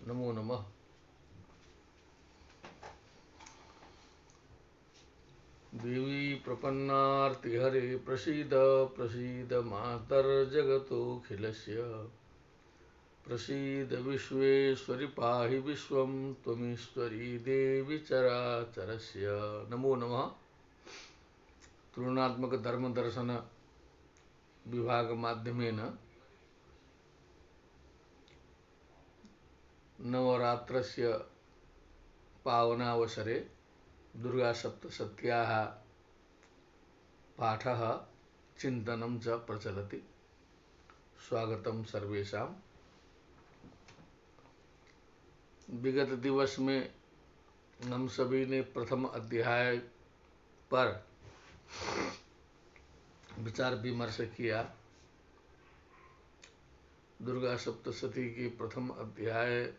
नमो नमः। देवी प्रपन्नार्तिहरे प्रसीद प्रसीद मातर्जगतोऽखिलस्य प्रसीद विश्वेश्वरि पाहि विश्वं त्वमीश्वरी देवी चराचरस्य। नमो नमः। तुलनात्मक धर्म दर्शन विभाग माध्यमेन नवरात्रस्य पावनावसरे दुर्गासप्तशत्याः पाठः चिन्तनं च प्रचलति। स्वागतम सर्वेषां। विगत दिवस में हम सभी ने प्रथम अध्याय पर विचार विमर्श किया। दुर्गा सप्तशती के प्रथम अध्याय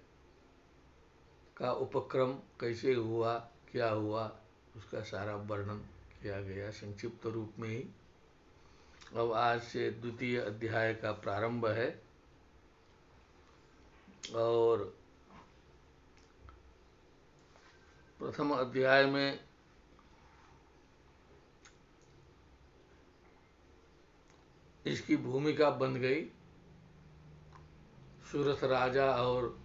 का उपक्रम कैसे हुआ, क्या हुआ, उसका सारा वर्णन किया गया संक्षिप्त रूप में ही। अब आज से द्वितीय अध्याय का प्रारंभ है और प्रथम अध्याय में इसकी भूमिका बन गई सूरत राजा और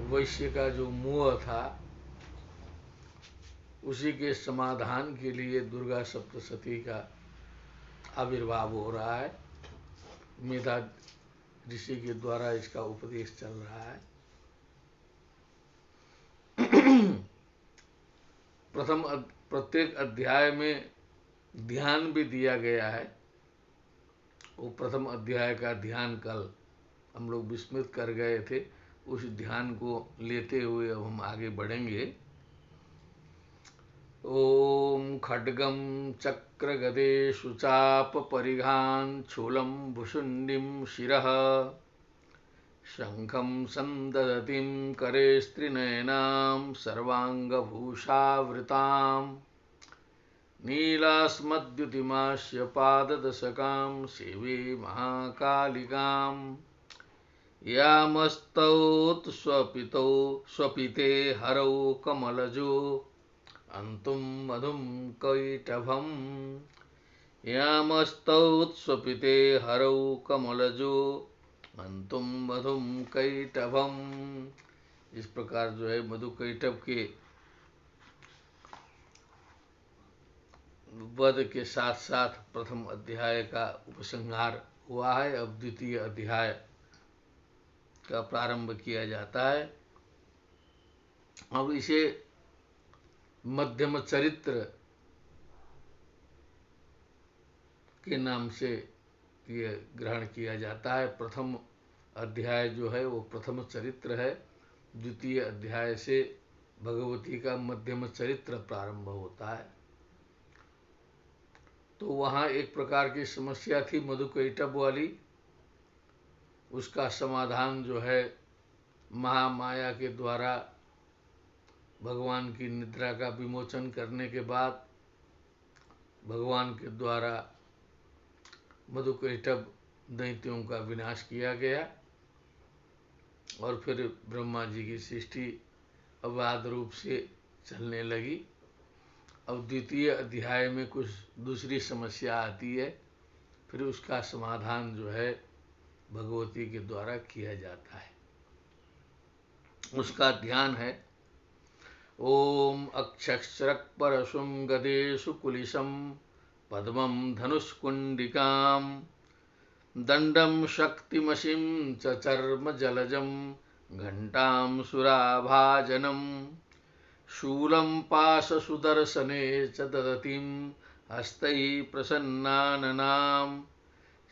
वैश्य का जो मोह था उसी के समाधान के लिए दुर्गा सप्तशती का आविर्भाव हो रहा है। मेधा ऋषि के द्वारा इसका उपदेश चल रहा है। प्रत्येक अध्याय में ध्यान भी दिया गया है। वो प्रथम अध्याय का ध्यान कल हम लोग विस्मृत कर गए थे। उस ध्यान को लेते हुए अब हम आगे बढ़ेंगे। ओम खड्गम चक्र गदेषु चाप परिघान शूलं भुशुंडिम शिरः शंखं संदधतिं करे स्त्रिनयनां सर्वांगभूषावृतां नीलास्मद्युतिमास्य पाददशकां सेवे महाकालिकां यामस्तौत् स्वपिते हरौ कमलजो अंतुम मधुम कैटभम यामस्तौत् स्वपिते हरौ कमलजो अंतुम मधुम कैटभम। इस प्रकार जो है मधु कैटभ के वध के साथ साथ प्रथम अध्याय का उपसंहार हुआ है। अब द्वितीय अध्याय का प्रारंभ किया जाता है। अब इसे मध्यम चरित्र के नाम से ये ग्रहण किया जाता है। प्रथम अध्याय जो है वो प्रथम चरित्र है। द्वितीय अध्याय से भगवती का मध्यम चरित्र प्रारंभ होता है। तो वहाँ एक प्रकार की समस्या थी मधुकैटभ वाली। उसका समाधान जो है महामाया के द्वारा भगवान की निद्रा का विमोचन करने के बाद भगवान के द्वारा मधुकैटभ दैत्यों का विनाश किया गया और फिर ब्रह्मा जी की सृष्टि अबाध रूप से चलने लगी। अब द्वितीय अध्याय में कुछ दूसरी समस्या आती है। फिर उसका समाधान जो है भगवती के द्वारा किया जाता है। उसका ध्यान है ओम अक्षक्षरक परशुम गदेशु कुलिशम पद्मं धनुष्कुंडिकां दंडम शक्तिमसिं च चर्म जलजं घंटां सुराभाजनम शूलं पाशसुदर्शने च ददतिं हस्तैः प्रसन्नाननां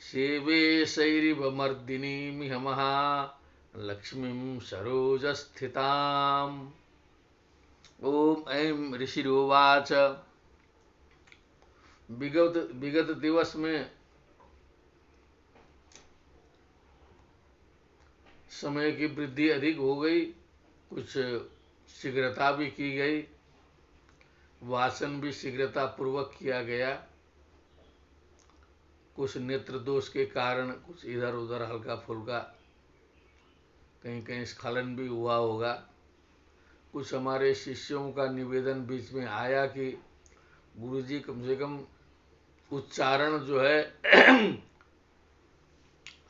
सेवे शैरिवमर्दिनीमिह महालक्ष्मीं सरोजस्थिताम्। ओम ऐं ऋषिरोवाच। विगत दिवस में समय की वृद्धि अधिक हो गई, कुछ शीघ्रता भी की गई, वाचन भी शीघ्रता पूर्वक किया गया। कुछ नेत्र दोष के कारण कुछ इधर उधर हल्का फुल्का कहीं कहीं स्खलन भी हुआ होगा। कुछ हमारे शिष्यों का निवेदन बीच में आया कि गुरुजी कम से कम उच्चारण जो है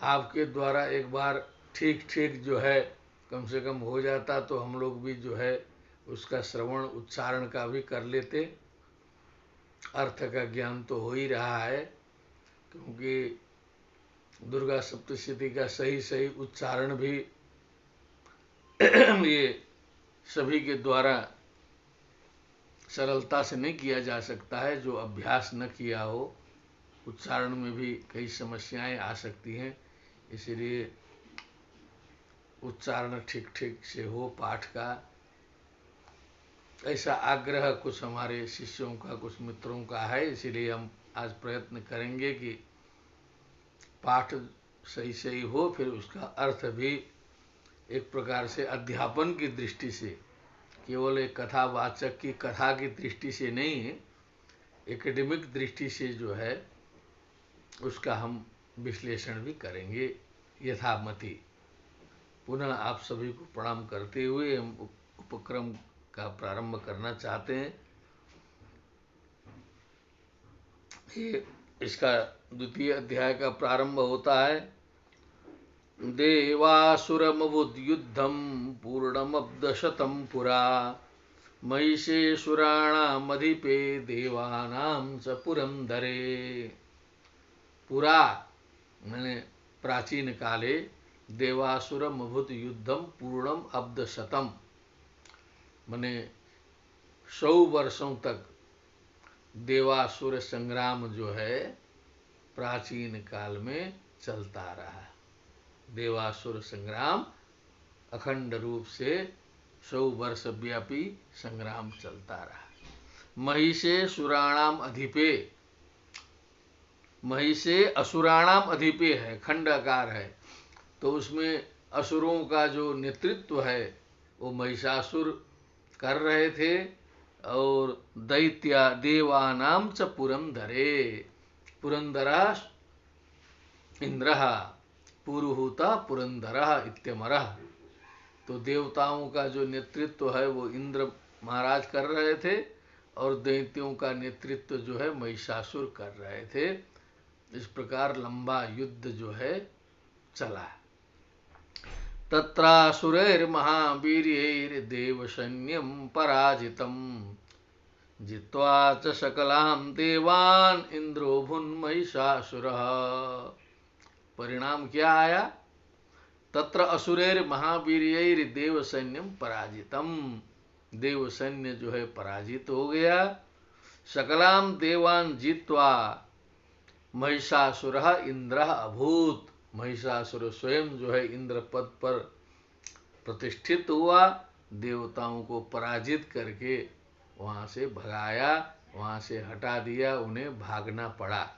आपके द्वारा एक बार ठीक ठीक जो है कम से कम हो जाता तो हम लोग भी जो है उसका श्रवण उच्चारण का भी कर लेते। अर्थ का ज्ञान तो हो ही रहा है, क्योंकि दुर्गा सप्तशती का सही सही उच्चारण भी ये सभी के द्वारा सरलता से नहीं किया जा सकता है। जो अभ्यास न किया हो, उच्चारण में भी कई समस्याएं आ सकती हैं, इसलिए उच्चारण ठीक ठीक से हो पाठ का, ऐसा आग्रह कुछ हमारे शिष्यों का, कुछ मित्रों का है। इसीलिए हम आज प्रयत्न करेंगे कि पाठ सही सही हो, फिर उसका अर्थ भी एक प्रकार से अध्यापन की दृष्टि से, केवल एक कथावाचक की कथा की दृष्टि से नहीं, एकेडमिक दृष्टि से जो है उसका हम विश्लेषण भी करेंगे यथामति। पुनः आप सभी को प्रणाम करते हुए हम उपक्रम का प्रारंभ करना चाहते हैं। ये इसका द्वितीय अध्याय का प्रारंभ होता है। देवासुरमवुद्युद्धं पूर्णमब्दशतं पुरा महिषेऽसुराणामधिपे देवानां च पुरंदरे। पुरा मैंने प्राचीन काले देवासुरमभूत युद्धम पूर्णम अब्दशतम, मैंने 100 वर्षों तक देवासुर संग्राम जो है प्राचीन काल में चलता रहा। देवासुर संग्राम अखंड रूप से 100 वर्ष व्यापी संग्राम चलता रहा। महिषे सुराणाम अधिपे, महिषे असुराणाम अधिपे है, खंडाकार है, तो उसमें असुरों का जो नेतृत्व है वो महिषासुर कर रहे थे, और दैत्या देवानाम च पुरंदरे, पुरंदरा इंद्रः पुरुहूता पुरंदरः इत्यमरः। तो देवताओं का जो नेतृत्व है वो इंद्र महाराज कर रहे थे, और दैत्यों का नेतृत्व जो है महिषासुर कर रहे थे। इस प्रकार लंबा युद्ध जो है चला। तत्रासुरैर्महावीर्यैर्देवसैन्यं पराजितं जित्वा च सकलां देवान् इंद्रो भुन्महिषासुरः। परिणाम क्या आया? तत्र असुरैर्महावीर्यैर्देवसैन्यं पराजितं, देवसैन्य जो है पराजित हो गया। सकलां देवान् जित्वा महिषासुरः इंद्रः अभूत, महिषासुर स्वयं जो है इंद्र पद पर प्रतिष्ठित हुआ, देवताओं को पराजित करके वहां से भगाया, वहां से हटा दिया, उन्हें भागना पड़ा।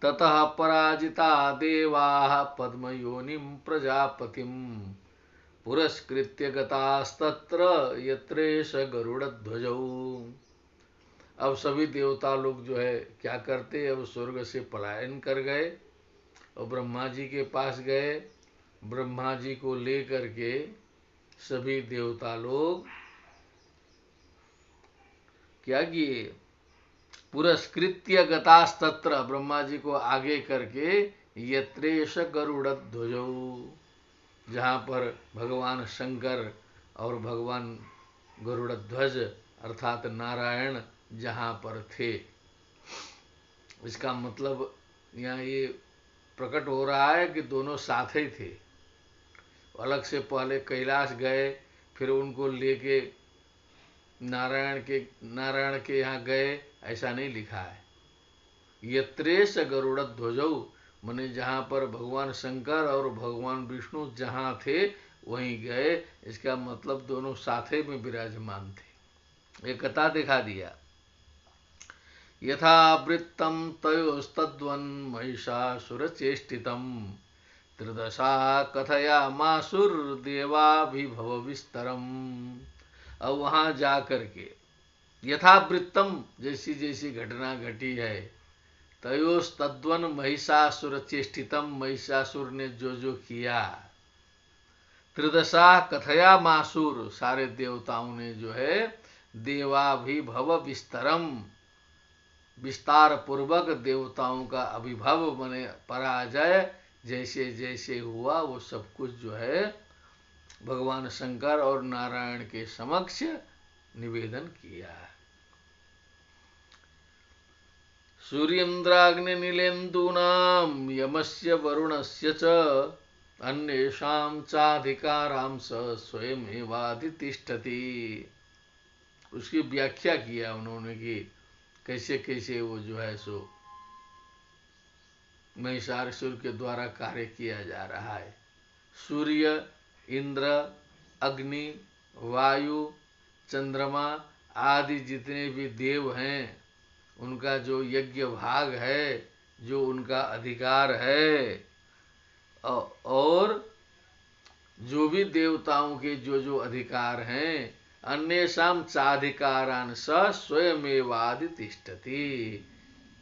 ततः पराजिता देवाः पद्मयोनिं प्रजापतिं पुरस्कृत्य गतास्तत्र यत्रेष गरुड़ध्वजौ। अब सभी देवता लोग जो है क्या करते, अब स्वर्ग से पलायन कर गए और ब्रह्मा जी के पास गए। ब्रह्मा जी को लेकर के सभी देवता लोग क्या किए, पुरस्कृत्य गतास्तत्र, ब्रह्मा जी को आगे करके यत्रेष गरुड़ध्वजौ, जहाँ पर भगवान शंकर और भगवान गरुड़ध्वज अर्थात नारायण जहाँ पर थे। इसका मतलब यहाँ ये प्रकट हो रहा है कि दोनों साथ ही थे। अलग से पहले कैलाश गए, फिर उनको लेके नारायण के यहाँ गए, ऐसा नहीं लिखा है। यत्रेष गरुड़ध्वजौ माने जहाँ पर भगवान शंकर और भगवान विष्णु जहाँ थे वहीं गए। इसका मतलब दोनों साथे में विराजमान थे। एक कथा दिखा दिया। यथा वृत्तं तयोस्तद्वन्महिषासुरचेष्टितं त्रिदशा कथयामासुर्देवाभिभव विस्तरम्। अब वहाँ जा करके यथावृत्तम, जैसी जैसी घटना घटी है, तयोस्तद्वन महिषासुर चेष्टितम, महिषासुर ने जो जो किया, त्रिदशा कथया मासुर, सारे देवताओं ने जो है देवाभिभव विस्तरम, विस्तार पूर्वक देवताओं का अभिभव बने पराजय जैसे जैसे हुआ वो सब कुछ जो है भगवान शंकर और नारायण के समक्ष निवेदन किया। सूर्येन्द्राग्निनीलेन्दूनां यमस्य वरुणस्य च अन्येषां चाधिकारां स स्वयमेवाधितिष्ठति। उसकी व्याख्या किया उन्होंने कि कैसे कैसे वो जो है सो महिषासुर के द्वारा कार्य किया जा रहा है। सूर्य, इंद्र, अग्नि, वायु, चंद्रमा आदि जितने भी देव हैं उनका जो यज्ञ भाग है, जो उनका अधिकार है, और जो भी देवताओं के जो जो अधिकार हैं, अन्येषां चाधिकारान् स स्वयमेवाधितिष्ठति,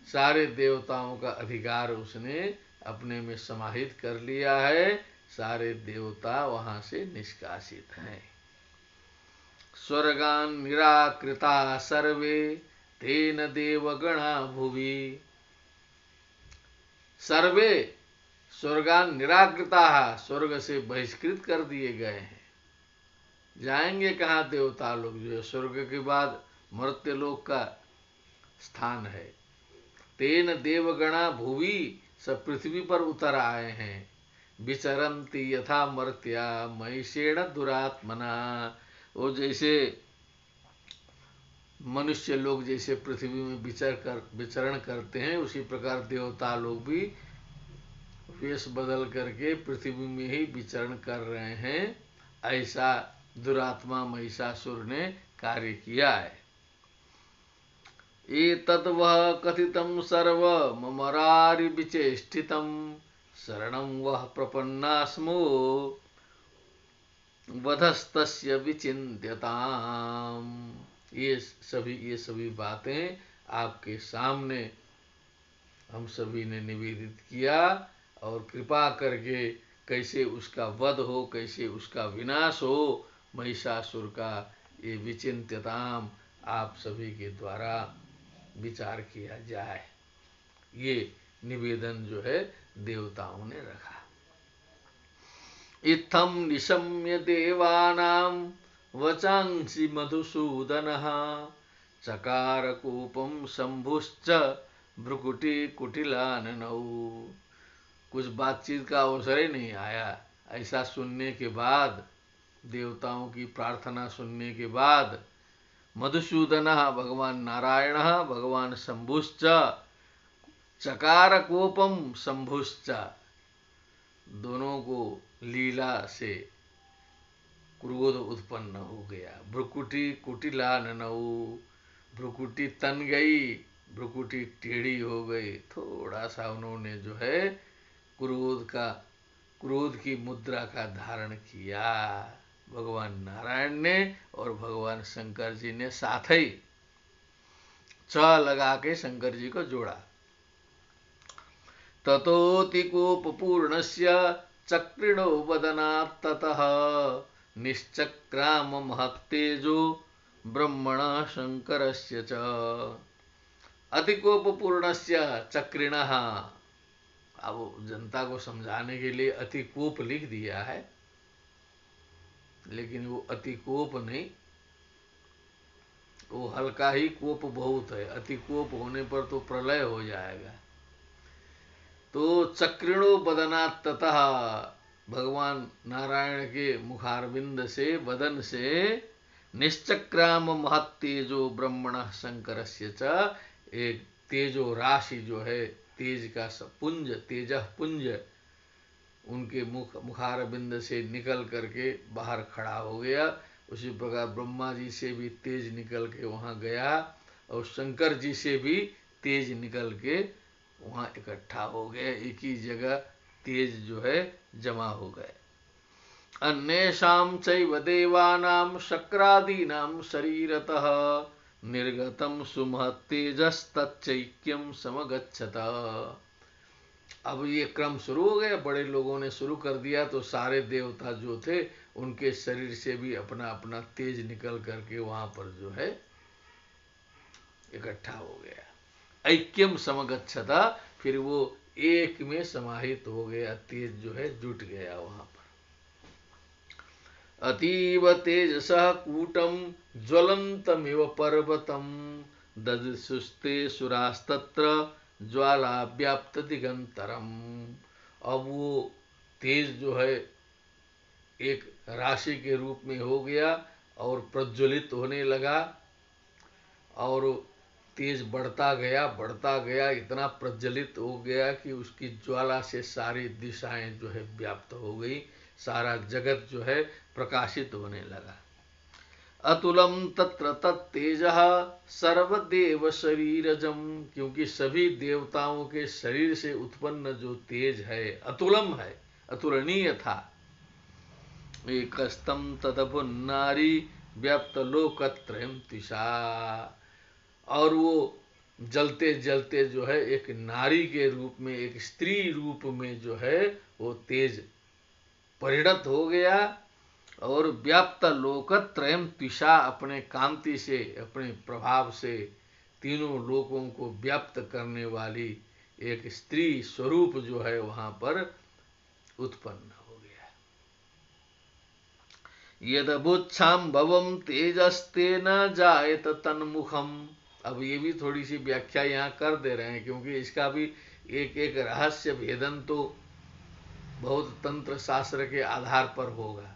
सारे देवताओं का अधिकार उसने अपने में समाहित कर लिया है। सारे देवता वहां से निष्कासित हैं। स्वर्गान् निराकृता सर्वे तेन देवगणा भुवि। सर्वे स्वर्गान् निराकृता, स्वर्ग से बहिष्कृत कर दिए गए हैं। जाएंगे कहाँ देवता लोग, जो स्वर्ग के बाद मर्त्य लोक का स्थान है। तेन देवगणा भुवि, सब पृथ्वी पर उतर आए हैं। विचरन्ति यथा मर्त्या महिषेण दुरात्मना, वो जैसे मनुष्य लोग जैसे पृथ्वी में विचरण करते हैं, उसी प्रकार देवता लोग भी वेश बदल करके पृथ्वी में ही विचरण कर रहे हैं। ऐसा दुरात्मा महिषासुर ने कार्य किया है। एतद् वः कथितं सर्व ममरारि विचेष्टितं शरणं वः प्रपन्नास्मो वधस्तस्य विचिन्त्यताम्। ये सभी बातें आपके सामने हम सभी ने निवेदित किया, और कृपा करके कैसे उसका वध हो, कैसे उसका विनाश हो, महिषासुर का ये विचिन्त्यताम आप सभी के द्वारा विचार किया जाए। ये निवेदन जो है देवताओं ने रखा। इत्थं निशम्य देवानां वचांसि मधुसूदनः चकार कूपं शंभुश्च भ्रुकुटी कुटिलाननौ। कुछ बातचीत का अवसर ही नहीं आया। ऐसा सुनने के बाद, देवताओं की प्रार्थना सुनने के बाद, मधुसूदनः भगवान नारायण, भगवान शंभुश्च, चकार कोपम शंभुश्च, दोनों को लीला से क्रोध उत्पन्न हो गया। भ्रुकुटी कुटिलाननौ, भ्रुकुटी तन गई, भ्रुकुटी टेढ़ी हो गई। थोड़ा सा उन्होंने जो है क्रोध की मुद्रा का धारण किया। भगवान नारायण ने और भगवान शंकर जी ने साथ ही च लगा के शंकर जी को जोड़ा। ततोति कोपपूर्णस्य चक्रिणो वदनात् ततः निश्चक्राम महत्तेजो ब्रह्मण शंकरस्य च। अतिकोपपूर्णस्य चक्रिणः, अब जनता को समझाने के लिए अतिकोप लिख दिया है, लेकिन वो अतिकोप नहीं, वो हल्का ही कोप बहुत है। अतिकोप होने पर तो प्रलय हो जाएगा। तो चक्रिणो बदनात् ततः, भगवान नारायण के मुखारविंद से, बदन से, निश्चक्राम महत्तेजो ब्रह्मण शंकरस्य च, एक तेजो राशि जो है, तेज का पुंज, तेजः पुंज उनके मुखारविंद से निकल करके बाहर खड़ा हो गया। उसी प्रकार ब्रह्मा जी से भी तेज निकल के वहां गया, और शंकर जी से भी तेज निकल के वहां इकट्ठा हो गए। एक ही जगह तेज जो है जमा हो गए। अन्येषां चैव देवानां शक्रादीनां शरीरतः निर्गतं सुमहत्तेजस्तच्चैक्यं समगच्छत। अब ये क्रम शुरू हो गया, बड़े लोगों ने शुरू कर दिया, तो सारे देवता जो थे उनके शरीर से भी अपना अपना तेज निकल करके वहां पर जो है इकट्ठा हो गया। ऐक्यम समगच्छता, फिर वो एक में समाहित हो गया, तेज जो है जुट गया वहां पर। अतीव तेजसः कूटम ज्वलंतमिव पर्वतम ददृशुस्ते सुरास्तत्र ज्वाला व्याप्त दिगंतरम। अब वो तेज जो है एक राशि के रूप में हो गया और प्रज्वलित होने लगा, और तेज बढ़ता गया, इतना प्रज्वलित हो गया कि उसकी ज्वाला से सारी दिशाएं जो है व्याप्त हो गई, सारा जगत जो है प्रकाशित होने लगा। अतुलम तत्र तत्तेजः सर्वदेव शरीरजम, क्योंकि सभी देवताओं के शरीर से उत्पन्न जो तेज है अतुलम है, अतुलनीय था। एकस्तम तदभुन्नारी व्याप्त लोकत्रयम तिषा, और वो जलते जलते जो है एक नारी के रूप में, एक स्त्री रूप में जो है वो तेज परिणत हो गया, और व्याप्त लोकत्रयम तिषा, अपने कांति से, अपने प्रभाव से तीनों लोकों को व्याप्त करने वाली एक स्त्री स्वरूप जो है वहां पर उत्पन्न हो गया। यदभुच्छाम्भवं तेजस्तेन जायत तन्मुखम। अब ये भी थोड़ी सी व्याख्या यहाँ कर दे रहे हैं, क्योंकि इसका भी एक एक रहस्य भेदन तो बहुत तंत्र शास्त्र के आधार पर होगा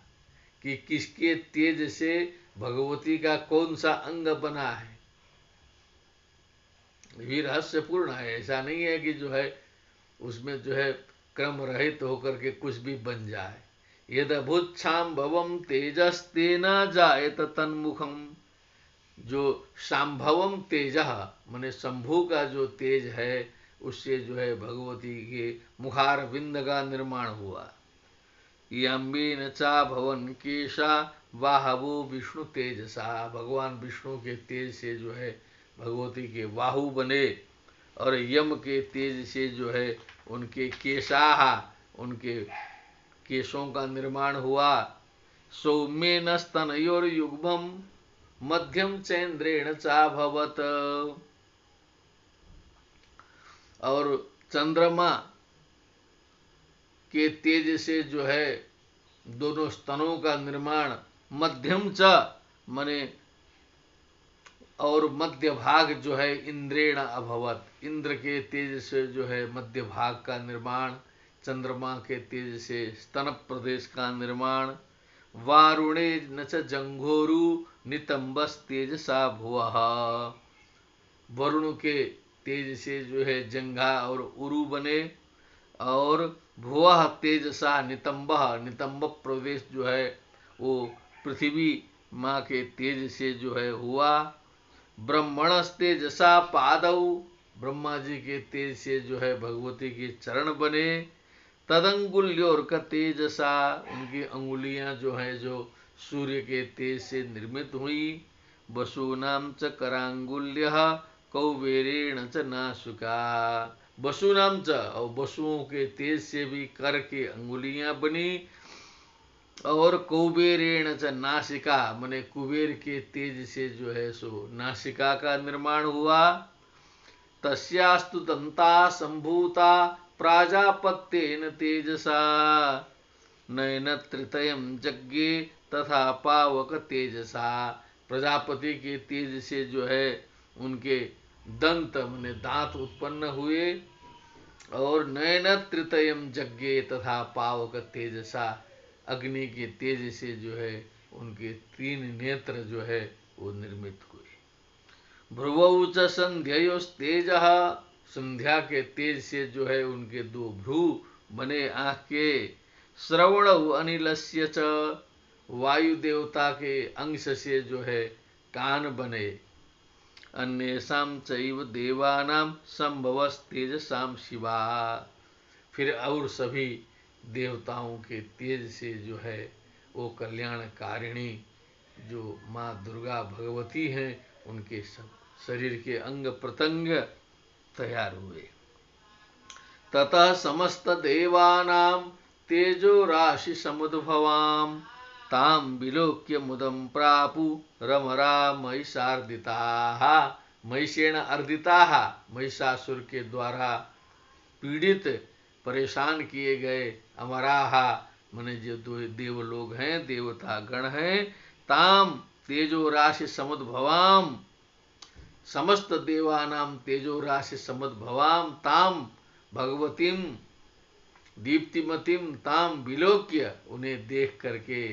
कि किसके तेज से भगवती का कौन सा अंग बना है। ये रहस्यपूर्ण है, ऐसा नहीं है कि जो है उसमें जो है क्रम रहित होकर के कुछ भी बन जाए। यदभुच्छाम्भवं तेजस्तेन जायत तन्मुखम, जो शाम्भवम तेजः माने शंभु का जो तेज है उससे जो है भगवती के मुखार बिंद का निर्माण हुआ। यम्बेन चा भवन केशा वाहवो विष्णु तेजसा, भगवान विष्णु के तेज से जो है भगवती के बाहु बने, और यम के तेज से जो है उनके केशाहा, उनके केशों का निर्माण हुआ। सौम्येन स्तनयोर्युग्मं मध्यम चैन्द्रेण चाभवत, और चंद्रमा के तेज से जो है दोनों स्तनों का निर्माण, मध्यम च मने और मध्य भाग जो है इंद्रेण अभवत, इंद्र के तेज से जो है मध्य भाग का निर्माण, चंद्रमा के तेज से स्तन प्रदेश का निर्माण। वारुणे न च जंघोरु नितंबस तेजसा भुवः, वरुण के तेज से जो है जंघा और उरु बने, और भुवः तेजसा नितंबः, नितंब प्रदेश जो है वो पृथ्वी माँ के तेज से जो है हुआ। ब्रह्मणस्तेजसा पादौ, ब्रह्मा जी के तेज से जो है भगवती के चरण बने। तदंगुल्योर्क तेजसा, उनकी अंगुलियां जो है जो सूर्य के तेज से निर्मित हुई। वसूनाम च करांगुल्यः कौबेरेण च नासुका, वसुनाम च, और वसुओं के तेज से भी कर के अंगुलियां बनी। और कुबेरेण च नासिका, माने कुबेर के तेज से जो है सो नासिका का निर्माण हुआ। तस्यास्तु दंता संभूता प्राजापत्येन तेजसा, नयन त्रितयम यज्ञे तथा पावक तेजसा, प्रजापति के तेज से जो है उनके दंत माने दांत उत्पन्न हुए, और नयन त्रितयम यज्ञे तथा पावक तेजसा, अग्नि के तेज से जो है उनके 3 नेत्र जो है वो निर्मित हुए। भ्रुवौ च संध्ययोस्तेजः, संध्या के तेज से जो है उनके 2 भ्रू बने आँख के। श्रवणौ अनिलस्य च, वायु देवता के अंश से जो है कान बने। अन्येषां चैव देवानां संभवस्तेजसां शिवा, फिर और सभी देवताओं के तेज से जो है वो कल्याणकारिणी जो माँ दुर्गा भगवती हैं उनके सब शरीर के अंग प्रत्यंग तैयार हुए। ततः समस्त देवानां तेजो राशि समुद्भवाम ताम विलोक्य मुदम प्रापु रमरा महिषार्दिताः। महिषेण अर्दिताः, महिषासुर के द्वारा पीड़ित परेशान किए गए अमराः माने जो देव लोग हैं, देवता गण हैं, ताम तेजो राशि समुद्भवाम, समस्त देवानाम तेजो राशि समुद्भवाम ताम भगवतीम दीप्तिमतीम ताम विलोक्य, उन्हें देख करके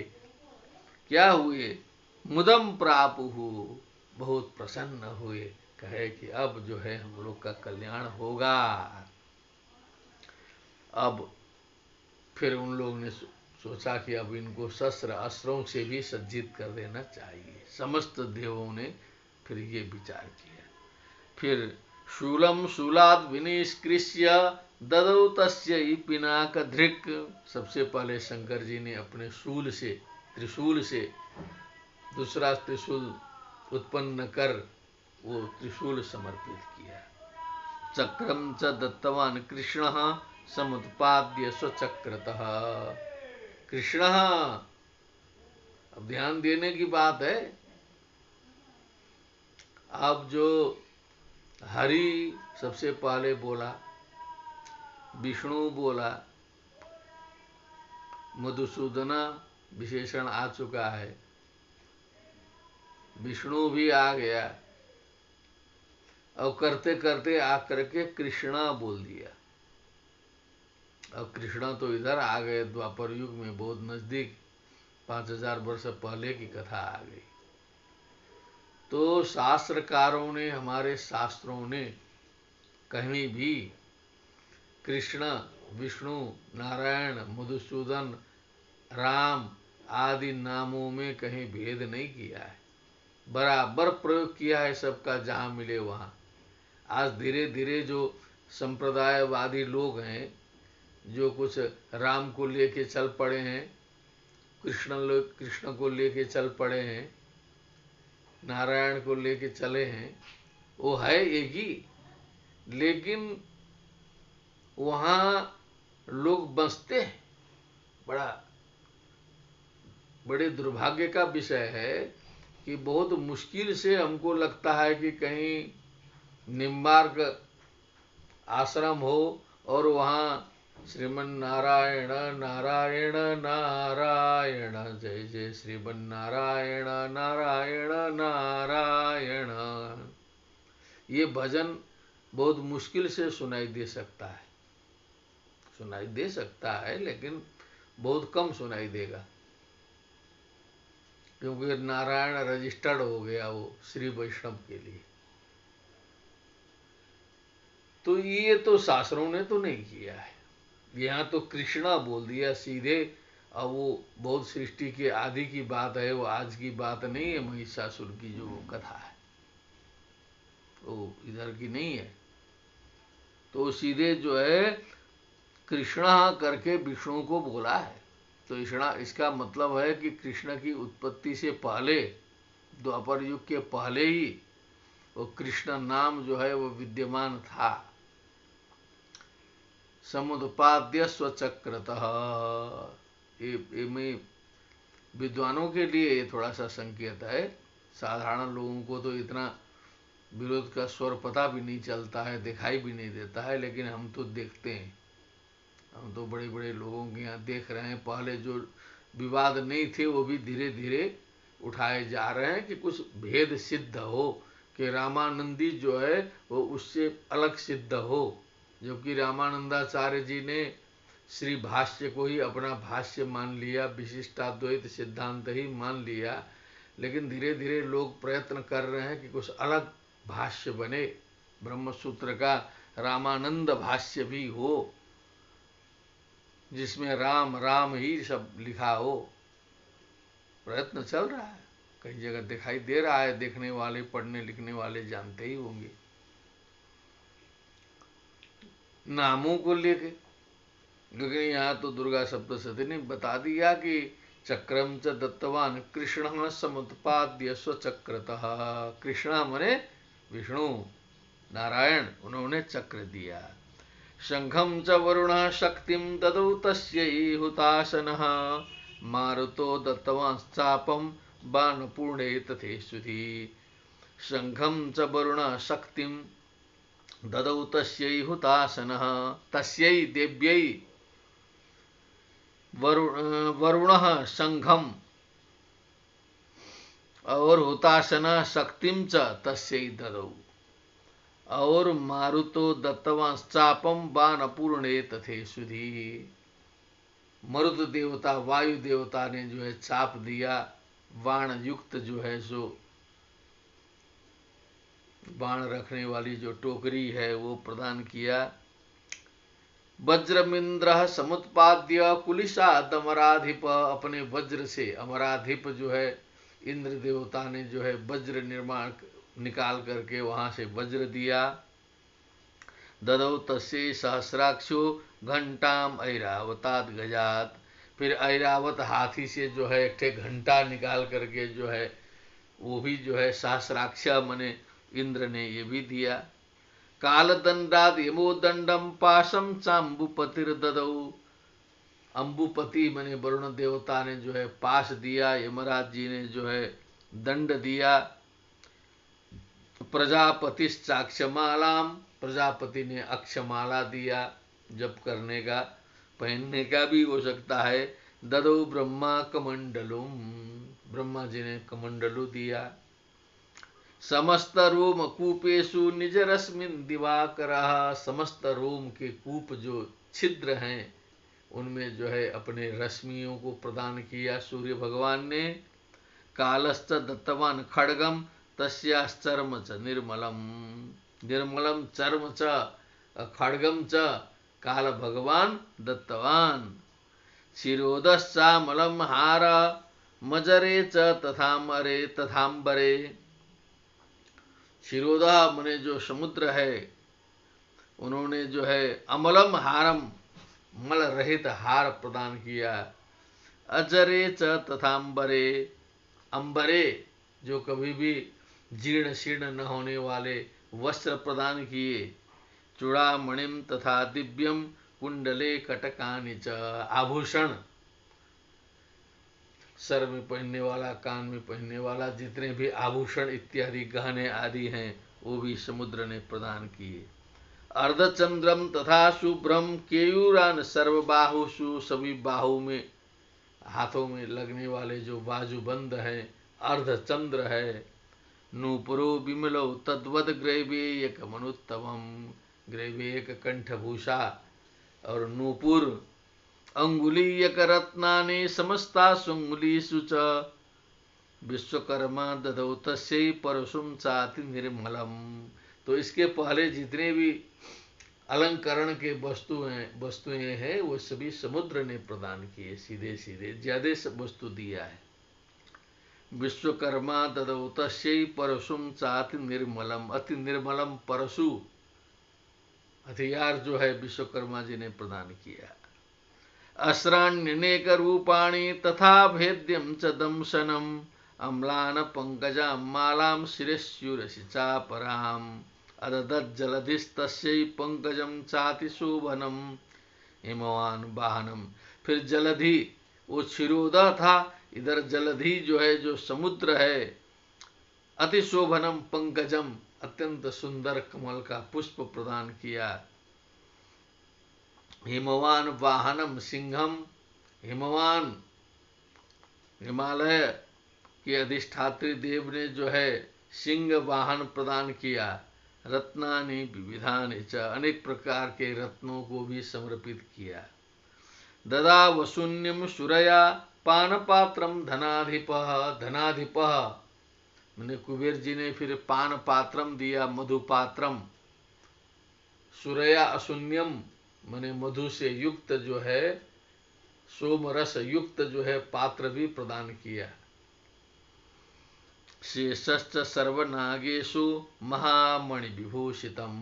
क्या हुए, मुदम प्रापुहु, बहुत प्रसन्न हुए, कहे कि अब जो है हम लोग का कल्याण होगा। अब फिर उन लोगों ने सोचा कि अब इनको शस्त्र अस्त्रों से भी सज्जित कर देना चाहिए। समस्त देवों ने फिर ये विचार किया। फिर शूलम शूलाद विनिष्कृष्य ददौ तस्यै पिनाकधृक्, सबसे पहले शंकर जी ने अपने शूल से, त्रिशूल से दूसरा त्रिशूल उत्पन्न कर वो त्रिशूल समर्पित किया। चक्रम च दत्तवान कृष्णः समुत्पाद्य स्वचक्रतः। कृष्ण, अब ध्यान देने की बात है। अब जो हरि सबसे पहले बोला, विष्णु बोला, मधुसूदना विशेषण आ चुका है, विष्णु भी आ गया। अब करते करते आकर के कृष्णा बोल दिया। अब कृष्णा तो इधर आ गए, द्वापर युग में बहुत नजदीक, 5000 वर्ष पहले की कथा आ गई। तो शास्त्रकारों ने, हमारे शास्त्रों ने कहीं भी कृष्ण, विष्णु, नारायण, मधुसूदन, राम आदि नामों में कहीं भेद नहीं किया है, बराबर प्रयोग किया है सबका, जहां मिले वहां। आज धीरे धीरे जो संप्रदायवादी लोग हैं, जो कुछ राम को लेके चल पड़े हैं, कृष्ण को लेके चल पड़े हैं, नारायण को लेके चले हैं, वो है एक ही, लेकिन वहां लोग बसते हैं। बड़े दुर्भाग्य का विषय है कि बहुत मुश्किल से हमको लगता है कि कहीं निम्बार्क आश्रम हो और वहां श्रीमन नारायण नारायण नारायण, जय जय श्रीमन नारायण नारायण नारायण, ये भजन बहुत मुश्किल से सुनाई दे सकता है। सुनाई दे सकता है लेकिन बहुत कम सुनाई देगा, क्योंकि नारायण रजिस्टर्ड हो गया वो श्री वैष्णव के लिए। तो ये तो शास्त्रों ने तो नहीं किया है, यहाँ तो कृष्णा बोल दिया सीधे। अब वो बहुत सृष्टि के आदि की बात है, वो आज की बात नहीं है। महिषासुर की जो कथा है वो इधर की नहीं है। तो सीधे जो है कृष्णा करके विष्णु को बोला है। तो इसका मतलब है कि कृष्ण की उत्पत्ति से पहले, द्वापर युग के पहले ही वो कृष्ण नाम जो है वो विद्यमान था। समुत्पाद्य स्वचक्रतः, में विद्वानों के लिए ये थोड़ा सा संकेत है। साधारण लोगों को तो इतना विरोध का स्वर पता भी नहीं चलता है, दिखाई भी नहीं देता है, लेकिन हम तो देखते हैं। हम तो बड़े बड़े लोगों के यहाँ देख रहे हैं, पहले जो विवाद नहीं थे वो भी धीरे धीरे उठाए जा रहे हैं कि कुछ भेद सिद्ध हो, कि रामानंदी जो है वो उससे अलग सिद्ध हो। जबकि रामानंदाचार्य जी ने श्री भाष्य को ही अपना भाष्य मान लिया, विशिष्टाद्वैत सिद्धांत ही मान लिया, लेकिन धीरे धीरे लोग प्रयत्न कर रहे हैं कि कुछ अलग भाष्य बने, ब्रह्मसूत्र का रामानंद भाष्य भी हो, जिसमें राम राम ही सब लिखा हो। प्रयत्न चल रहा है, कई जगह दिखाई दे रहा है, देखने वाले, पढ़ने लिखने वाले जानते ही होंगे। नामों को लेके, लेकिन यहाँ तो दुर्गा सप्तशती ने बता दिया कि चक्रम च दत्तवान कृष्ण समुत्पाद्य स्वचक्रतः। कृष्ण मने विष्णु नारायण, उन्होंने चक्र दिया। शंखं च वरुणः शक्तिं ददौ तस्यै हुताशनः मारुतो दत्तवांश्चापं बाणपूर्णे तथेष्वति। शंखं च वरुणः शक्तिं ददौ तस्यै हुताशनः, तस्यै देव्यै वरुणः शंखम और हुताशनः शक्तिं च तस्यै ददौ और मारुतो दत्तवांश्चापम बाणपूर्णे तथेष्वति। मरुत देवता वायु देवता ने जो है चाप दिया, बाण युक्त जो है सो बाण रखने वाली जो टोकरी है वो प्रदान किया। वज्रमिंद्र समुत्पाद्य कुलिशादमराधिप, अपने वज्र से अमराधिप जो है इंद्र देवता ने जो है वज्र निर्माण निकाल करके वहां से वज्र दिया। ददौ तस्यै सहस्राक्षो घंटाम ऐरावताद गजात, फिर ऐरावत हाथी से जो है एक ठे घंटा निकाल करके जो है वो भी जो है सहस्राक्ष मने इंद्र ने ये भी दिया। कालदंडाद यमोदंडम पाशम चाम्बुपतिर्ददौ, अम्बुपति मने वरुण देवता ने जो है पाश दिया, यमराज जी ने जो है दंड दिया। प्रजापतिश्चाक्षमालाम, प्रजापति ने अक्षमाला दिया, जप करने का पहनने का भी हो सकता है। ददौ ब्रह्मा कमंडलुम, ब्रह्मा जी ने कमंडलु दिया। समस्त रोम कूपेशु निज रश्मिन दिवाकरः, समस्त रोम के कूप जो छिद्र हैं उनमें जो है अपने रश्मियों को प्रदान किया सूर्य भगवान ने। कालश्च दत्तवान खड्गम तस्याश्चर्म च निर्मलम, निर्मलम चर्म च खड्गम च काल भगवान दत्तवान। शिरोदश्चामलम हार मजरे च तथामरे तथाम्बरे, शिरोदा मने जो समुद्र है उन्होंने जो है अमलम हारम, मल रहित हार प्रदान किया। अजरे च तथाम्बरे, अंबरे जो कभी भी जीर्ण शीर्ण न होने वाले वस्त्र प्रदान किए। चूड़ामणिम तथा दिव्यम कुंडले कटकानि च, आभूषण सर में पहनने वाला, कान में पहनने वाला, जितने भी आभूषण इत्यादि गहने आदि हैं वो भी समुद्र ने प्रदान किए। अर्धचंद्रम तथा शुभ्रम केयूरान सर्वबाहुषु, सभी बाहु में हाथों में लगने वाले जो बाजूबंद है अर्धचंद्र है। नूपुरो विमलो तद्वद ग्रैवेयक मनुत्तमम, ग्रैवेयक कंठभूषा और नूपुर अंगुलीयक रत्नानि समस्तासु अंगुलीषु च, विश्वकर्मा ददौ तस्यै परशुम चाति निर्मलम। तो इसके पहले जितने भी अलंकरण के वस्तुएं हैं वो सभी समुद्र ने प्रदान किए, सीधे सीधे ज्यादा वस्तु दिया है। विश्वकर्मा ददौ तस्यै परशुम चाति निर्मलम, अति निर्मलम परशु हथियार जो है विश्वकर्मा जी ने प्रदान किया। अस्राण्यनेक रूपाणि तथा भेद्यम च दंशनम, अम्लान पंकजां मालां शिरस्युरसि चापराम, अददज्जलधिस्तस्यै पंकजम चाति शोभनम हिमवान वाहनम। फिर जलधि वो क्षीरोदा था, इधर जलधि जो है जो समुद्र है, अति शोभनम पंकजम अत्यंत सुंदर कमल का पुष्प प्रदान किया। हिमवान वाहनम सिंहम, हिमवान हिमालय के अधिष्ठात्री देव ने जो है सिंह वाहन प्रदान किया। रत्नानि विविधानि च, अनेक प्रकार के रत्नों को भी समर्पित किया। ददा वशून्यम सुरया पानपात्रम धनाधिपः, धनाधिपः मैंने कुबेर जी ने फिर पान पात्रम दिया, मधुपात्रम। सुरया अशून्यम मैंने मधु से युक्त जो है सोम रस युक्त जो है पात्र भी प्रदान किया। शेषश्च सर्वनागेषु महामणि विभूषितम,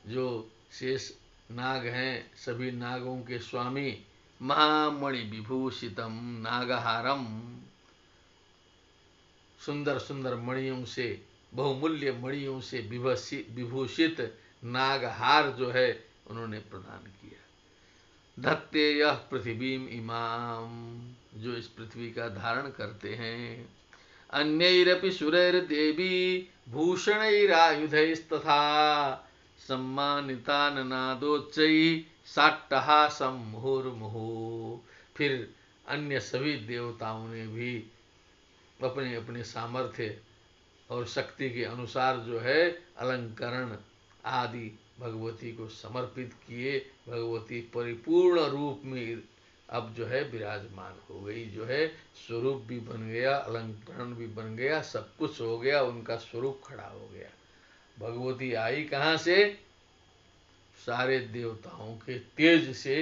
जो शेष नाग हैं सभी नागों के स्वामी, महामणि विभूषितम नागहारम, सुंदर सुंदर मणियों से बहुमूल्य मणियों से विभूषित नागहार जो है उन्होंने प्रदान किया। धत्ते यह पृथ्वीम इमाम, जो इस पृथ्वी का धारण करते हैं। अन्यैरपि सुरैर्देवी भूषणैरायुधैस्तथा सम्मानितान् नादोच्चैः साट्टहासं मुहुर्मुहुः। फिर अन्य सभी देवताओं ने भी अपने अपने सामर्थ्य और शक्ति के अनुसार जो है अलंकरण आदि भगवती को समर्पित किए। भगवती परिपूर्ण रूप में अब जो है विराजमान हो गई, जो है स्वरूप भी बन गया, अलंकरण भी बन गया, सब कुछ हो गया, उनका स्वरूप खड़ा हो गया। भगवती आई कहाँ से? सारे देवताओं के तेज से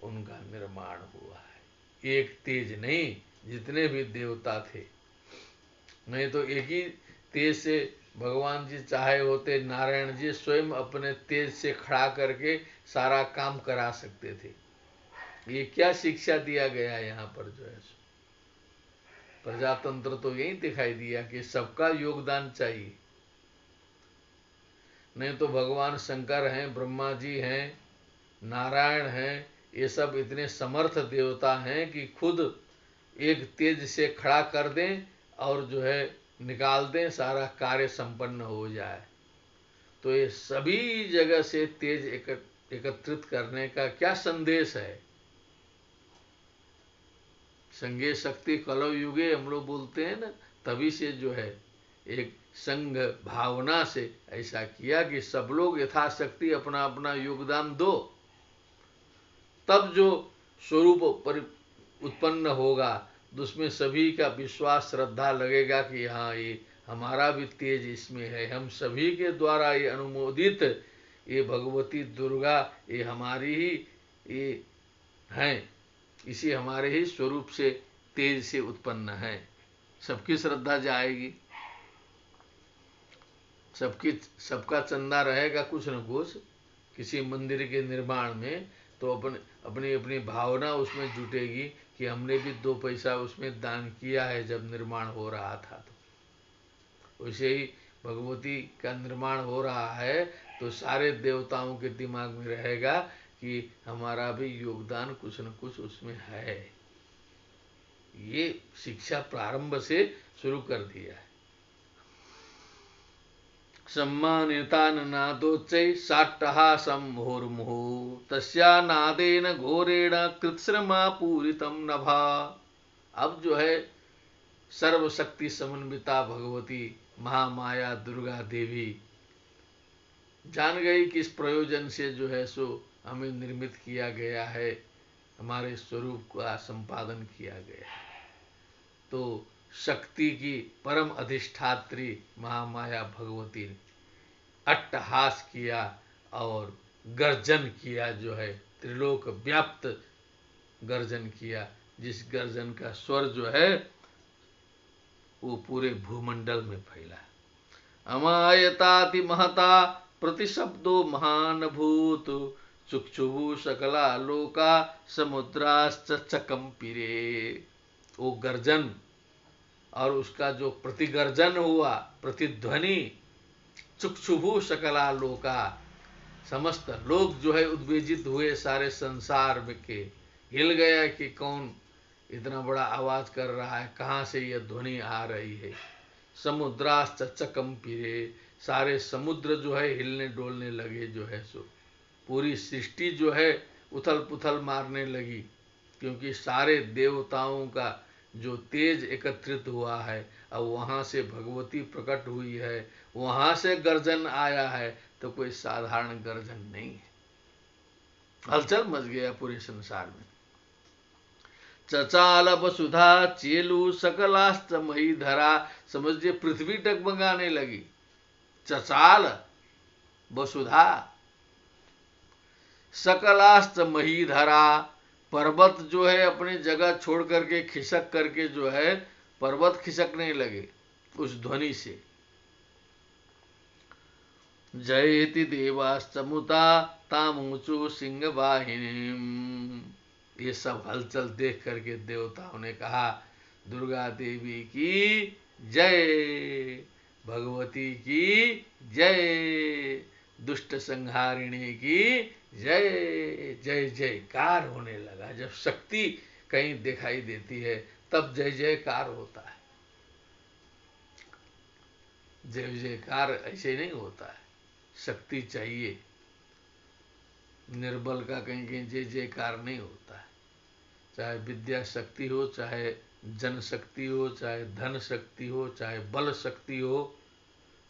उनका निर्माण हुआ है। एक तेज नहीं, जितने भी देवता थे, नहीं तो एक ही तेज से भगवान जी चाहे होते नारायण जी स्वयं अपने तेज से खड़ा करके सारा काम करा सकते थे। ये क्या शिक्षा दिया गया यहाँ पर जो है प्रजातंत्र तो यही दिखाई दिया कि सबका योगदान चाहिए। नहीं तो भगवान शंकर हैं, ब्रह्मा जी हैं, नारायण हैं, ये सब इतने समर्थ देवता हैं कि खुद एक तेज से खड़ा कर दें और जो है निकाल दें, सारा कार्य संपन्न हो जाए। तो ये सभी जगह से तेज एकत्रित करने का क्या संदेश है? संगे शक्ति कलौ युगे हम लोग बोलते हैं ना, तभी से जो है एक संघ भावना से ऐसा किया कि सब लोग यथाशक्ति अपना अपना योगदान दो, तब जो स्वरूप उत्पन्न होगा तो उसमें सभी का विश्वास श्रद्धा लगेगा कि हाँ ये हमारा भी तेज इसमें है, हम सभी के द्वारा ये अनुमोदित ये भगवती दुर्गा ये हमारी ही ये हैं, इसी हमारे ही स्वरूप से तेज से उत्पन्न है। सबकी श्रद्धा जाएगी, सबका चंदा रहेगा कुछ न कुछ किसी मंदिर के निर्माण में, तो अपनी अपनी भावना उसमें जुटेगी कि हमने भी 2 पैसा उसमें दान किया है जब निर्माण हो रहा था। तो वैसे ही भगवती का निर्माण हो रहा है तो सारे देवताओं के दिमाग में रहेगा कि हमारा भी योगदान कुछ न कुछ उसमें है। ये शिक्षा प्रारंभ से शुरू कर दिया है। सम्मानितान् नादोच्चैः साट्टहासं मुहुर्मुहुः तस्या नादेन घोरेण कृत्स्रमा पूरितं नभा। अब जो है सर्वशक्ति समन्विता भगवती महामाया दुर्गा देवी जान गई कि इस प्रयोजन से जो है सो हमें निर्मित किया गया है, हमारे स्वरूप का संपादन किया गया है। तो शक्ति की परम अधिष्ठात्री महामाया भगवती ने अट्टहास किया और गर्जन किया, जो है त्रिलोक व्याप्त गर्जन किया, जिस गर्जन का स्वर जो है वो पूरे भूमंडल में फैला। अमायताति महता प्रतिशब्दो महान भूत चुक्षुभु सकला लोका समुद्राश्च चकंपिरे। वो गर्जन और उसका जो प्रतिगर्जन हुआ, प्रतिध्वनि, चुक्षुभु सकला लोका, समस्त लोग जो है उद्वेजित हुए, सारे संसार में के हिल गया कि कौन इतना बड़ा आवाज कर रहा है, कहाँ से यह ध्वनि आ रही है। समुद्राश्च चकंपिरे, सारे समुद्र जो है हिलने डोलने लगे, जो है सो पूरी सृष्टि जो है उथल पुथल मारने लगी, क्योंकि सारे देवताओं का जो तेज एकत्रित हुआ है, अब वहाँ से भगवती प्रकट हुई है, वहाँ से गर्जन आया है, तो कोई साधारण गर्जन नहीं है। हलचल मच गया पूरे संसार में। चचाल वसुधा चेलु सकलास्त मही धरा, समझिए पृथ्वी डगमगाने लगी। चचाल वसुधा सकलास्त मही धरा, पर्वत जो है अपनी जगह छोड़ करके खिसक करके जो है पर्वत खिसकने लगे उस ध्वनि से। जयति देवास्तमुता तामुचु सिंह वाहिनी। ये सब हलचल देख करके देवताओं ने कहा दुर्गा देवी की जय, भगवती की जय, दुष्ट संहारिणी की जय जय जयकार होने लगा। जब शक्ति कहीं दिखाई देती है तब जय जयकार होता है। जय जयकार ऐसे नहीं होता है, शक्ति चाहिए। निर्बल का कहीं कहीं जय जयकार नहीं होता है। चाहे विद्या शक्ति हो, चाहे जन शक्ति हो, चाहे धन शक्ति हो, चाहे बल शक्ति हो,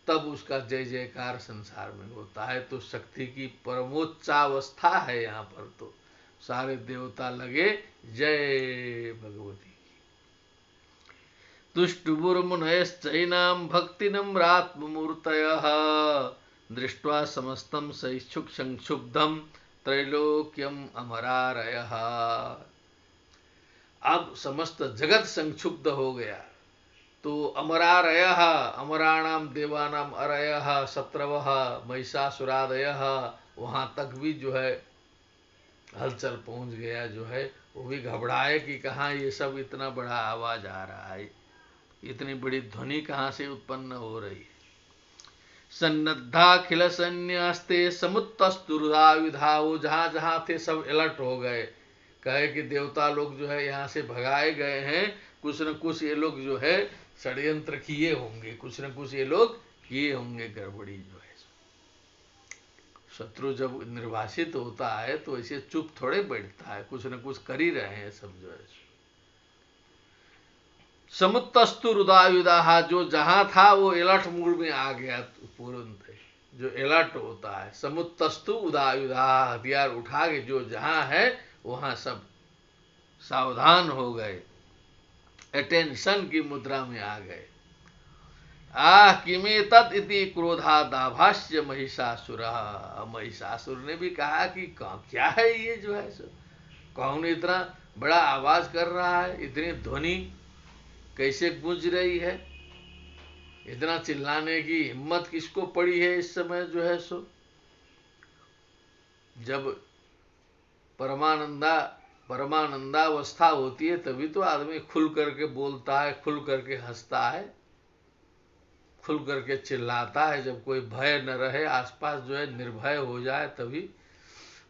तब उसका जय जयकार संसार में होता है। तो शक्ति की परमोच्चावस्था है यहाँ पर। तो सारे देवता लगे जय भगवती की। तुष्टुबुर्मुनयश्चैनां भक्तिनम्रात्ममूर्तयः दृष्ट्वा समस्तं सैच्छुक संक्षुब्धं त्रैलोक्यम अमरारयः। अब समस्त जगत संक्षुब्ध हो गया। तो अमरारयः, अमराणाम देवानाम अरयः शत्रवः महिषासुरादयः, वहां तक भी जो है हलचल पहुंच गया। जो है वो भी घबराए कि कहाँ ये सब इतना बड़ा आवाज आ रहा है, इतनी बड़ी ध्वनि कहाँ से उत्पन्न हो रही है। सन्नद्धाखिल सन्यास्ते समुत्तस्तुर्धाविधा, वो जहाँ जहाँ थे सब अलर्ट हो गए। कहे कि देवता लोग जो है यहाँ से भगाए गए हैं, कुछ न कुछ ये लोग जो है षड्यंत्र किए होंगे, कुछ न कुछ ये लोग किए होंगे गड़बड़ी जो है। शत्रु जब निर्वासित होता है तो ऐसे चुप थोड़े बैठता है, कुछ न कुछ कर ही रहे हैं सब जो है। समुत्तस्तु रुदायुधा, जो जहां था वो अलर्ट मूड में आ गया तुरंत, जो अलर्ट होता है। समुत्तस्तु उदायुधा, हथियार उठा के जो जहां है वहां सब सावधान हो गए, अटेंशन की मुद्रा में आ गए। किमे तत् इति क्रोधादाभाष्य महिषासुर, महिषासुर ने भी कहा कि क्या है ये जो है सो, कौन इतना बड़ा आवाज कर रहा है, इतनी ध्वनि कैसे गूंज रही है, इतना चिल्लाने की हिम्मत किसको पड़ी है इस समय जो है सो। जब परमानंदावस्था होती है तभी तो आदमी खुल करके बोलता है, खुल करके हंसता है, खुल करके चिल्लाता है। जब कोई भय न रहे आसपास, जो है निर्भय हो जाए, तभी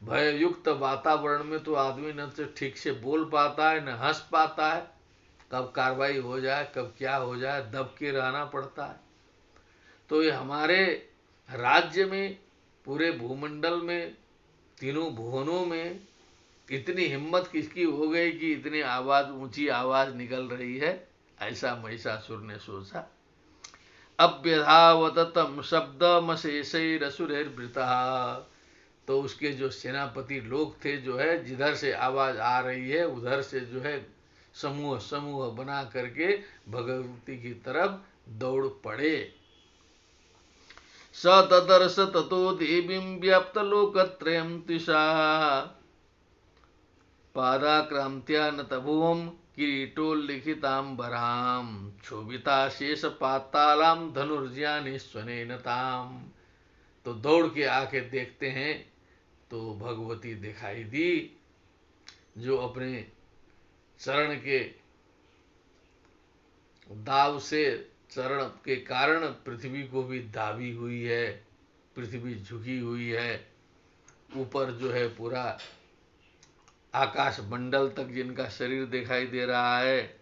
भययुक्त वातावरण में तो आदमी न तो ठीक से बोल पाता है, न हंस पाता है। कब कार्रवाई हो जाए, कब क्या हो जाए, दब के रहना पड़ता है। तो ये हमारे राज्य में, पूरे भूमंडल में, तीनों भुवनों में इतनी हिम्मत किसकी हो गई कि इतनी आवाज, ऊंची आवाज निकल रही है, ऐसा महिषासुर ने सोचा। अभ्यधावत तम शब्दमशेषैरसुरैर्वृतः, तो उसके जो सेनापति लोग थे जो है, जिधर से आवाज आ रही है उधर से जो है समूह समूह बना करके भगवती की तरफ दौड़ पड़े। स तदर्श ततो देवीं व्याप्त लोकत्रयं तिषा पादाक्रांत्या नतभुवं किरीटोल्लिखितांबरां क्षोभिता शेष पातालां धनुर्ज्यानि स्वनेन ताम। तो दौड़ के आके देखते हैं तो भगवती दिखाई दी, जो अपने चरण के दाव से, चरण के कारण पृथ्वी को भी दाबी हुई है, पृथ्वी झुकी हुई है। ऊपर जो है पूरा आकाश मंडल तक जिनका शरीर दिखाई दे रहा है,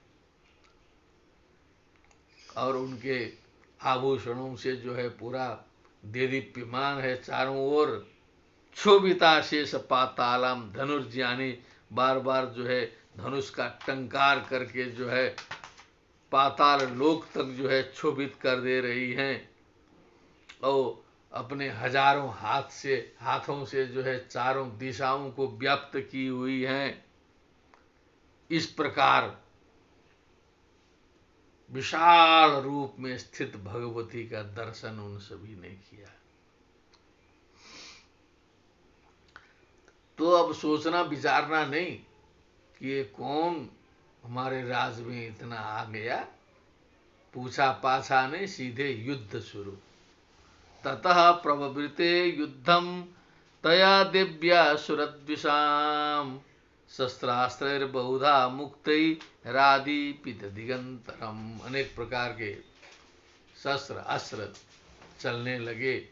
और उनके आभूषणों से जो है पूरा देदीप्यमान है चारों ओर। क्षोभिता शेष पातालम धनुर्ज्यानि, बार बार जो है धनुष का टंकार करके जो है पाताल लोक तक जो है क्षोभित कर दे रही हैं, और अपने हजारों हाथों से जो है चारों दिशाओं को व्याप्त की हुई हैं। इस प्रकार विशाल रूप में स्थित भगवती का दर्शन उन सभी ने किया। तो अब सोचना विचारना नहीं कि ये कौन हमारे राज में इतना आ गया, पूछा पाछा नहीं, सीधे युद्ध शुरू। ततः प्रवृत्ते युद्धम तया दिव्या सुरद्विषाम शस्त्रास्त्रैर्बहुधा मुक्तैरादीपित दिगंतरम। अनेक प्रकार के शस्त्र अस्त्र चलने लगे,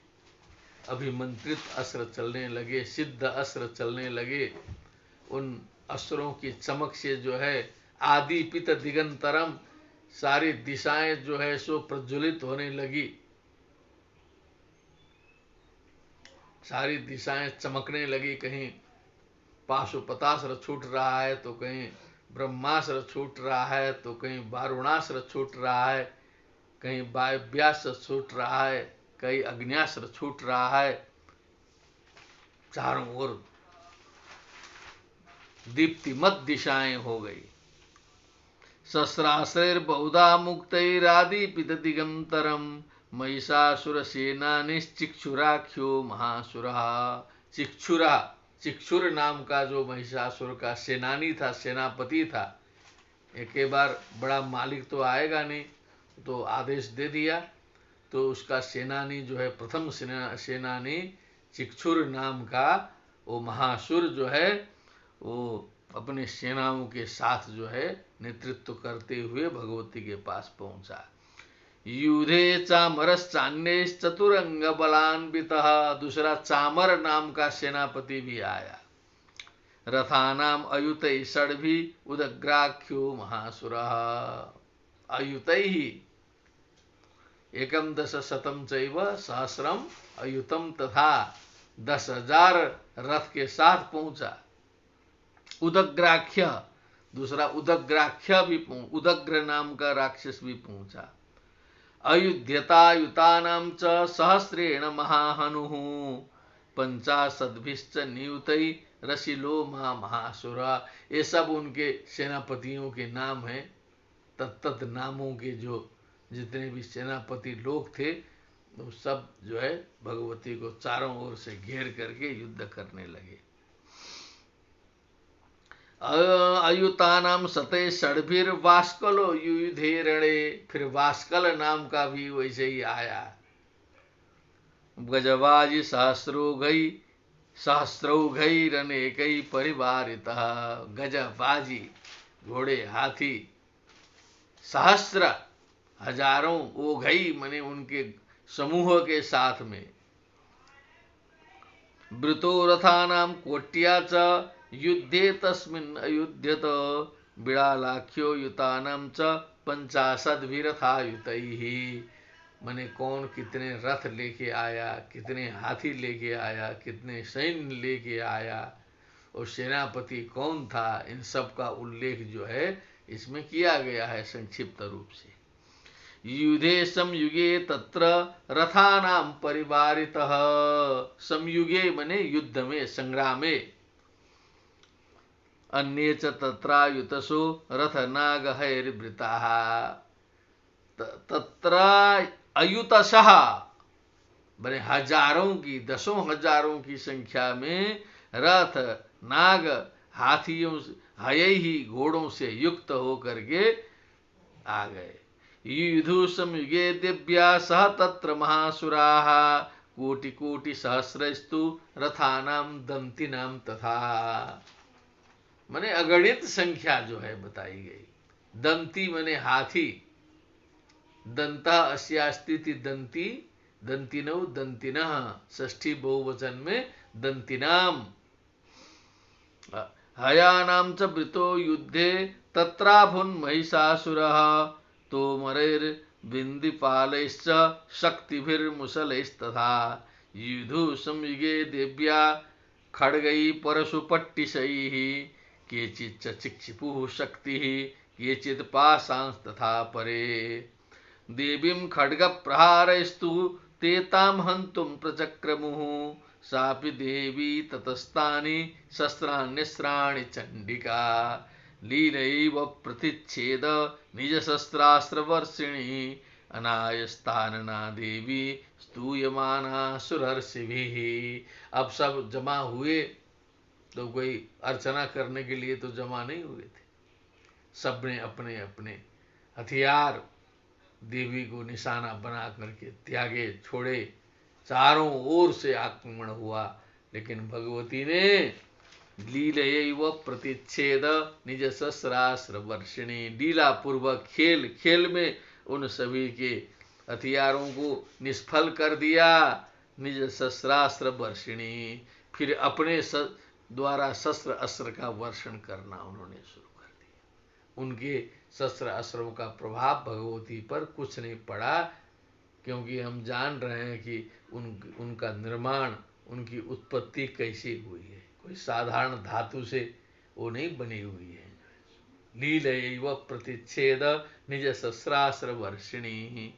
अभिमंत्रित अस्त्र चलने लगे, सिद्ध अस्त्र चलने लगे। उन अस्त्रों की चमक से जो है आदिपित दिगंतरम, सारी दिशाएं जो है सो प्रज्वलित होने लगी, सारी दिशाएं चमकने लगी। कहीं पाशुपतास्त्र छूट रहा है तो कहीं ब्रह्मास्त्र छूट रहा है तो कहीं वारुणास्त्र छूट रहा है, कहीं वायव्यास्त्र छूट रहा है, कहीं अग्न्यास्त्र छूट रहा है। चारों ओर दीप्तिमत दिशाएं हो गई। शस्त्रास्त्रैर्बहुधा मुक्तैरादिपित दिगंतरम महिषासुर सेनानिश्चिक्षुराख्यो महासुरः। चिक्षुरा, चिक्षुर नाम का जो महिषासुर का सेनानी था, सेनापति था, एक बार बड़ा मालिक तो आएगा नहीं, तो आदेश दे दिया। तो उसका सेनानी जो है, प्रथम सेनानी चिक्षुर नाम का वो महासुर जो है, वो अपने सेनाओं के साथ जो है नेतृत्व करते हुए भगवती के पास पहुंचा। युधे चामरश्चान्यैश्च चतुरंग बलान्वितः। दूसरा चामर नाम का सेनापति भी आया। रथानाम अयुतै षड्भि उदग्राख्यो महासुरः। अयुतै ही एकम 10,000 चैव सहस्रम अयुतम, तथा 10,000 रथ के साथ पहुंचा। उदग्राख्य, दूसरा उदग्राख्य भी उदग्र नाम का राक्षस भी पहुंचा। अयुध्यतायुतानां च सहस्रेण महाहनुः 50,000 नियुतै रसिलो महासुरा। ये सब उनके सेनापतियों के नाम हैं। तत्त नामों के जो जितने भी सेनापति लोग थे, वो सब जो है भगवती को चारों ओर से घेर करके युद्ध करने लगे। अयुतानाम सते षड्भिर वास्कलो युधे रणे। फिर वास्कल नाम का भी वैसे ही आया। गजवाजी सहस्रौघैरनेकै परिवारितः। गजबाजी घोड़े, हाथी, सहस्र हजारों, ओघई मने उनके समूह के साथ में। वृतो रथानाम कोट्या च युद्धे तस्मिन् अयुध्यत। बिड़ालाख्यो युतानाम च 50,000 मने कौन कितने रथ लेके आया, कितने हाथी लेके आया, कितने सैन्य लेके आया, और सेनापति कौन था, इन सब का उल्लेख जो है इसमें किया गया है संक्षिप्त रूप से। युधे संयुगे तत्र रथानाम परिवारितः। संयुगे मने युद्ध में, संग्रामे। अन्ये च तत्रायुतसो रथनागहैर्वृताः। तत्र अयुतसः बने हजारों की, 10,000 की संख्या में रथ, नाग, हाथियों, हयैहि घोड़ों से युक्त होकर के आ गए। युधु संयुगे दिव्या सह तत्र महासुराः कोटि कोटि सहस्रस्तु रथानाम दंतिनाम तथा। मने अगणित संख्या जो है बताई गई। दंती मने हाथी, दंता अस्यास्ति दंती, दंतिनौ दंतिनः, षष्ठी बहुवचन में दंतिनाम। हयानाम च वृतो युद्धे तत्राभुन् महिषासुरः तोमरैर्बिन्दिपालैश्च शक्तिभिर्मुसलैस्तथा। युधु संयुगे देव्या खड्गैः परशुपट्टिशैः केचिच्च चिक्षिपुः शक्तिः केचित् पाशांस्तथा परे। देवीं खड्गप्रहारैस्तु ते तां हन्तुं प्रचक्रमुः सापि देवी ततस्तानि शस्त्राण्यस्त्राणि चण्डिका। लीलैव प्रतिच्छेद निजशस्त्रास्त्रवर्षिणी अनायस्तानना देवी स्तूयमाना सुरर्षिभिः। अब सब जमा हुए तो कोई अर्चना करने के लिए तो जमा नहीं हुए थे। सबने अपने अपने हथियार देवी को निशाना बना करके त्यागे, छोड़े। चारों ओर से आक्रमण हुआ, लेकिन भगवती ने लीलयैव प्रतिच्छेद निज शस्त्रास्त्र वर्षिणी, लीला पूर्वक खेल खेल में उन सभी के हथियारों को निष्फल कर दिया। निज शस्त्रास्त्र वर्षिणी, फिर अपने द्वारा शस्त्र अस्त्र का वर्षण करना उन्होंने शुरू कर दिया। उनके शस्त्र अस्त्रों का प्रभाव भगवती पर कुछ नहीं पड़ा, क्योंकि हम जान रहे हैं कि उनका निर्माण, उनकी उत्पत्ति कैसे हुई है। कोई साधारण धातु से वो नहीं बनी हुई है। लीलैव प्रतिच्छेद निज शस्त्रास्त्र वर्षिणी,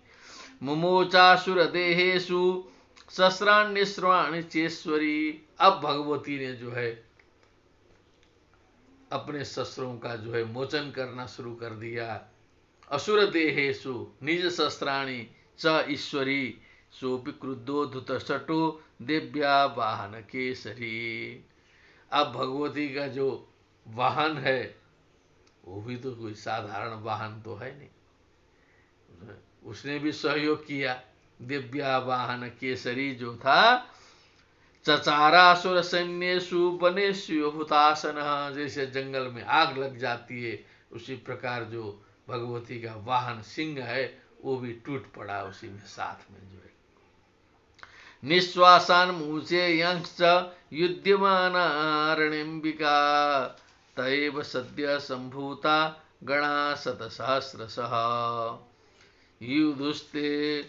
मुमोचासुर देहेषु शस्त्राण्यस्त्राणि चेश्वरी। अब भगवती ने जो है अपने शस्त्रों का जो है मोचन करना शुरू कर दिया। असुर देहेषु निज शस्त्राणि च ईश्वरी, सोपि क्रुद्धो धृतशठो दिव्या वाहन केसरी। अब भगवती का जो वाहन है वो भी तो कोई साधारण वाहन तो है नहीं, उसने भी सहयोग किया। दिव्या वाहन केसरी जो था, चचारासुर सैन्येषु वनेषु हुतासन, जैसे जंगल में आग लग जाती है उसी प्रकार जो भगवती का वाहन सिंह है वो भी टूट पड़ा उसी में साथ में जो है। निश्वासान मूचे यंश्च युध्यमानारणिम्बिका, तैव सद्य संभूता गणा शतसहस्रशः, युधुस्ते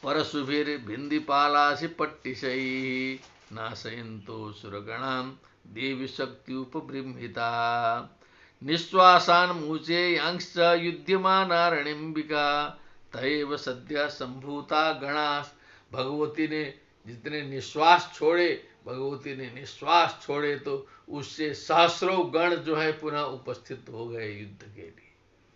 परशुभिर्भिन्दिपालासि पट्टिशैः, नाशयन्तो सुरगणां देवी शक्त्युपबृंहिता। निश्वासान मूचे यांश्च युध्यमानारणिम्बिका, तैव सद्य संभूता गणा। भगवती ने जितने निश्वास छोड़े, भगवती ने निश्वास छोड़े तो उससे सहस्रों गण जो है पुनः उपस्थित हो गए युद्ध के लिए,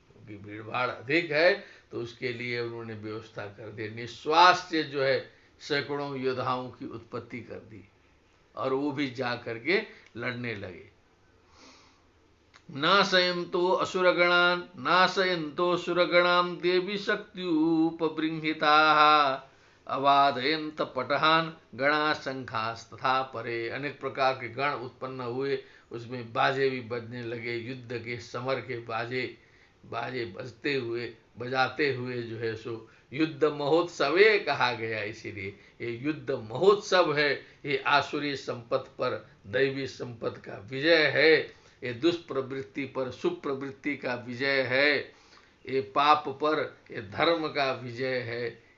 क्योंकि भीड़ भाड़ अधिक है तो उसके लिए उन्होंने व्यवस्था कर दी। निश्वास से जो है सैकड़ों योद्धाओं की उत्पत्ति कर दी और वो भी जा करके लड़ने लगे। नाशयन्तो असुरगणान् नाशयन्तो सुरगणां देवी शक्त्युपबृंहिताः, अवादयन्त पटहान गणा शंखास्तथा परे। अनेक प्रकार के गण उत्पन्न हुए, उसमें बाजे भी बजने लगे, युद्ध के समर के बाजे बजाते हुए जो है सो युद्ध महोत्सवे कहा गया। इसीलिए ये युद्ध महोत्सव है। ये आसुरी संपत्ति पर दैवी संपत्ति का विजय है, ये दुष्प्रवृत्ति पर सुप्रवृत्ति का विजय है, ये पाप पर ये धर्म का विजय है।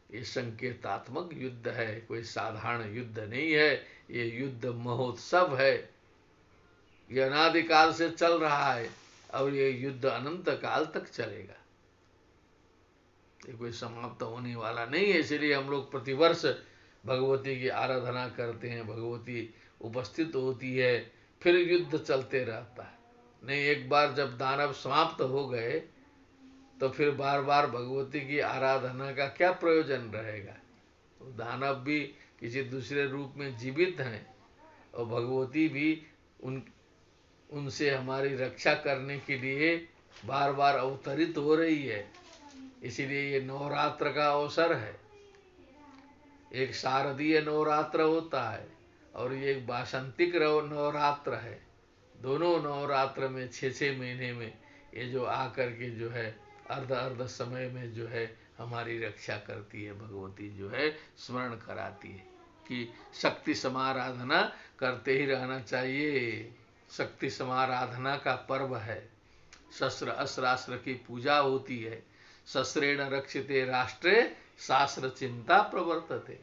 ये संकेतात्मक युद्ध है, कोई साधारण युद्ध नहीं है, ये युद्ध महोत्सव है। ये अनादिकाल से चल रहा है और ये युद्ध अनंत काल तक चलेगा, ये कोई समाप्त होने वाला नहीं है। इसलिए हम लोग प्रतिवर्ष भगवती की आराधना करते हैं, भगवती उपस्थित होती है, फिर युद्ध चलते रहता है। नहीं, एक बार जब दानव समाप्त हो गए तो फिर बार बार भगवती की आराधना का क्या प्रयोजन रहेगा। तो दानव भी किसी दूसरे रूप में जीवित हैं और भगवती भी उनसे हमारी रक्षा करने के लिए बार बार अवतरित हो रही है। इसीलिए ये नवरात्र का अवसर है। एक शारदीय नवरात्र होता है और ये एक वासंतिक नवरात्र है। दोनों नवरात्र में 6-6 महीने में ये जो आकर के जो है अर्ध समय में जो है हमारी रक्षा करती है, भगवती जो है स्मरण कराती है कि शक्ति समाराधना करते ही रहना चाहिए। शक्ति समाराधना का पर्व है, शस्त्र अस्त्रास्त्र की पूजा होती है। शस्त्रेण रक्षिते राष्ट्रे शास्त्र चिंता प्रवर्तते।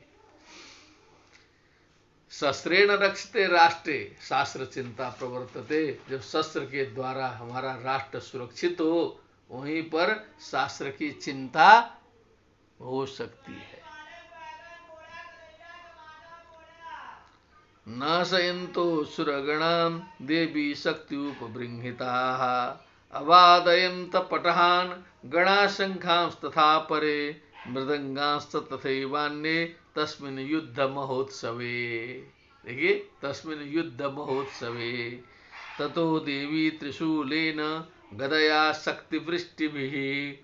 शस्त्रेण रक्षिते राष्ट्रे शास्त्र चिंता प्रवर्तते। जब शस्त्र के द्वारा हमारा राष्ट्र सुरक्षित हो, वहीं पर शास्त्र की चिंता हो सकती है। नाशयन्तो सुरगणां देवी शक्त्युपबृंहिताः, अवादयन्त पटहान गणा शंखांस्तथा परे, मृदंगांस्त तथैवान्ये तस्मिन् युद्ध महोत्सवे। देखिए, तस्मिन् युद्ध महोत्सवे ततो देवी त्रिशूलेन गदया शक्तिवृष्टिभिः,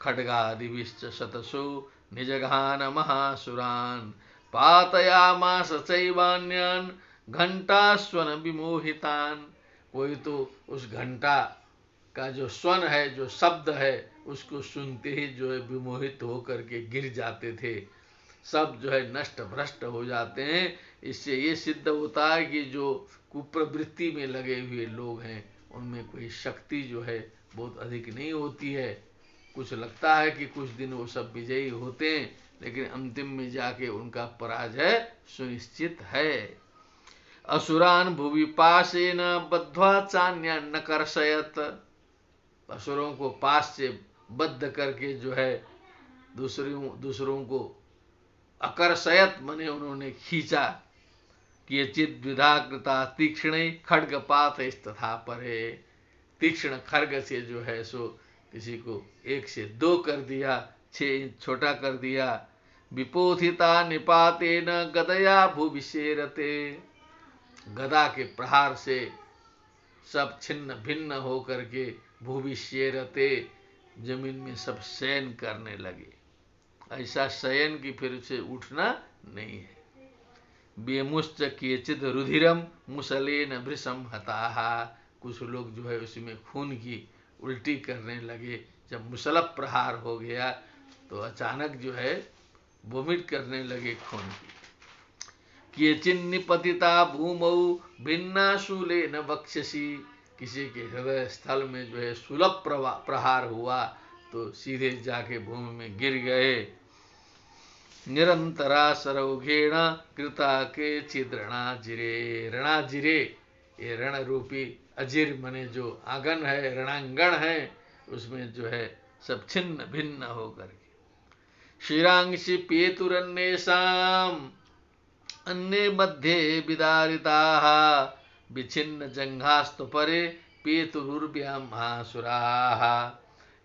खड्गादिभिश्च शतशो निजघान महासुरान्, पातयामास चैवान्यान् घंटास्वन विमोहितान्। कोई तो उस घंटा का जो स्वन है, जो शब्द है, उसको सुनते ही जो है विमोहित होकर के गिर जाते थे। सब जो है नष्ट भ्रष्ट हो जाते हैं। इससे ये सिद्ध होता है कि जो कुप्रवृत्ति में लगे हुए लोग हैं उनमें कोई शक्ति जो है बहुत अधिक नहीं होती है। कुछ लगता है कि कुछ दिन वो सब विजयी होते हैं, लेकिन अंतिम में जाके उनका पराजय सुनिश्चित है। असुरान भुवि पाशेन बद्ध्वा चान्यान न कर्षयत। असुरों को पास से बद्ध करके जो है दूसरों को अकर्षयत मने उन्होंने खींचा। केचित् द्विधा कृता तीक्ष्ण खड्गपात तथा परे। तीक्ष्ण खड्ग से जो है सो किसी को 1 से 2 कर दिया, 6 इंच छोटा कर दिया। विपोथिता निपातेन गदया भूविशेरते। गदा के प्रहार से सब छिन्न भिन्न हो करके भूविशेरते जमीन में सब शयन करने लगे। ऐसा शयन की फिर से उठना नहीं है। बेमुश्च केचिद रुधिरम मुसलेन भृशम हताः। कुछ लोग जो है उसमें खून की उल्टी करने लगे। जब मुसल प्रहार हो गया तो अचानक जो है वोमिट करने लगे खून की। केचिन निपतिता भूमौ भिन्ना शूलेन वक्षसि। किसी के हृदय स्थल में जो है सुलभ प्रहार हुआ तो सीधे जाके भूमि में गिर गए। निरंतरा सरौघेण कृता के चिद्रणाजिरे। रणाजिरे ये रण रूपी अजिर मने जो आंगन है, रणांगण है, उसमें जो है सब छिन्न भिन्न होकर के। शिरांशि पेतुरन्नेषाम अन्ये मध्ये विदारिताः विच्छिन्न जंघास्तु परे पेतुरुर्व्याम महासुराः।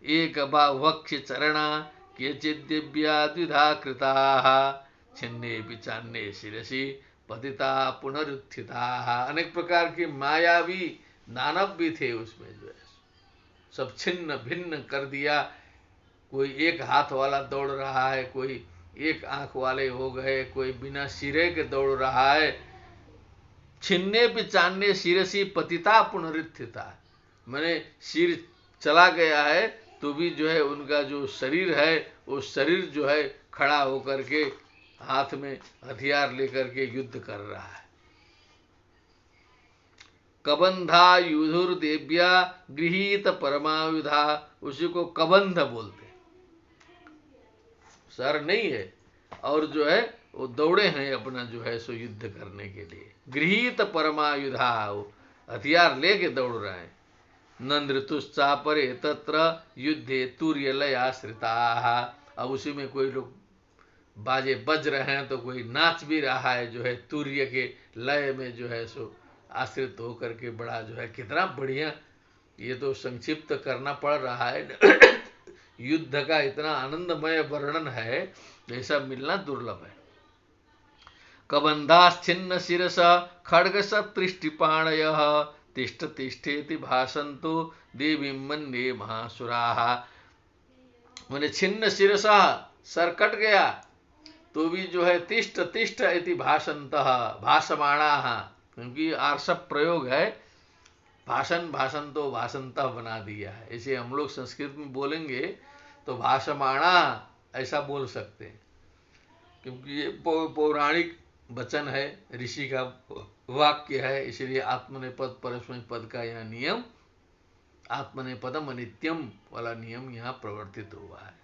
एक बाहुवक्ष चरणा केचिद् दिव्या द्विधा कृताः छिन्ने चान्ये शिरसि पतिता पुनरुत्थिताः। अनेक प्रकार के मायावी दानव भी थे उसमें जो है सब छिन्न भिन्न कर दिया। कोई 1 हाथ वाला दौड़ रहा है, कोई 1 आंख वाले हो गए, कोई बिना सिरे के दौड़ रहा है। छिन्ने पिचान्ने शिरसी पतिता पुनरुत्थिता मैंने सिर चला गया है तो भी जो है उनका जो शरीर है वो शरीर जो है खड़ा होकर के हाथ में हथियार लेकर के युद्ध कर रहा है। कबंधा युधुर्देव्या गृहीत परमायुधा। उसी को कबंध बोलते, सर नहीं है, और जो है वो दौड़े हैं अपना जो है सो युद्ध करने के लिए। गृहीत परमायुधा वो हथियार लेके दौड़ रहे हैं। नंद्रतुश्चापरे तत्र युद्धे तुर्यलयाश्रिताः। अब उसी में कोई लोग बाजे बज रहे हैं तो कोई नाच भी रहा है जो है तुर्य के लय में जो है सो आश्रित होकर के। बड़ा जो है कितना बढ़िया, ये तो संक्षिप्त करना पड़ रहा है। युद्ध का इतना आनंदमय वर्णन है, ऐसा मिलना दुर्लभ है। कबंधाश्छिन्न शिरसा खड्ग सप्तृष्टिपाणयः तिष्ठ तिष्ठेति भाषन्तो देवी मन्ये महासुराः। मैंने छिन्न शिरसा सर कट गया तो भी जो है तिष्ठ तिष्ठ इति भाषन्तः भाषमाणाः, क्योंकि आर्षभ प्रयोग है। भाषण भाषंतो भाषंतः बना दिया है। इसे हम लोग संस्कृत में बोलेंगे तो भाषमाणा ऐसा बोल सकते हैं, क्योंकि ये पौराणिक वचन है, ऋषि का वाक्य है। इसलिए आत्मनेपद परस्मैपद का यह नियम, आत्मनेपदम अनित्यम वाला नियम यहाँ प्रवर्तित हुआ है।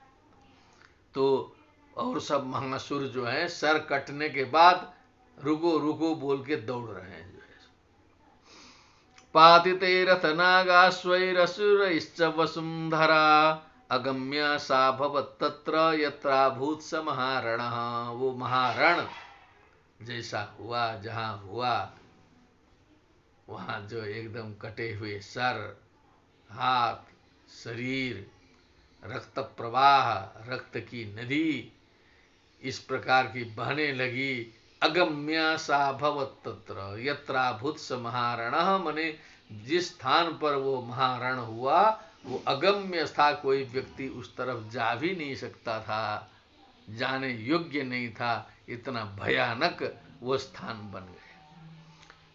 तो और सब महासुर जो है सर कटने के बाद रुको रुको बोल के दौड़ रहे हैं जो है। पातिते रथनागाश्वैरसुरैश्च वसुंधरा अगम्य सा भवत् तत्र यत्राभूत स महारणः। वो महारण जैसा हुआ, जहां हुआ वहां जो एकदम कटे हुए सर, हाथ, शरीर, रक्त प्रवाह, रक्त की नदी इस प्रकार की बहने लगी। अगम्य सा भवत् तत्र यत्राभूत स महारणः, मने जिस स्थान पर वो महारण हुआ वो अगम्य था। कोई व्यक्ति उस तरफ जा भी नहीं सकता था, जाने योग्य नहीं था। इतना भयानक वो स्थान बन गया।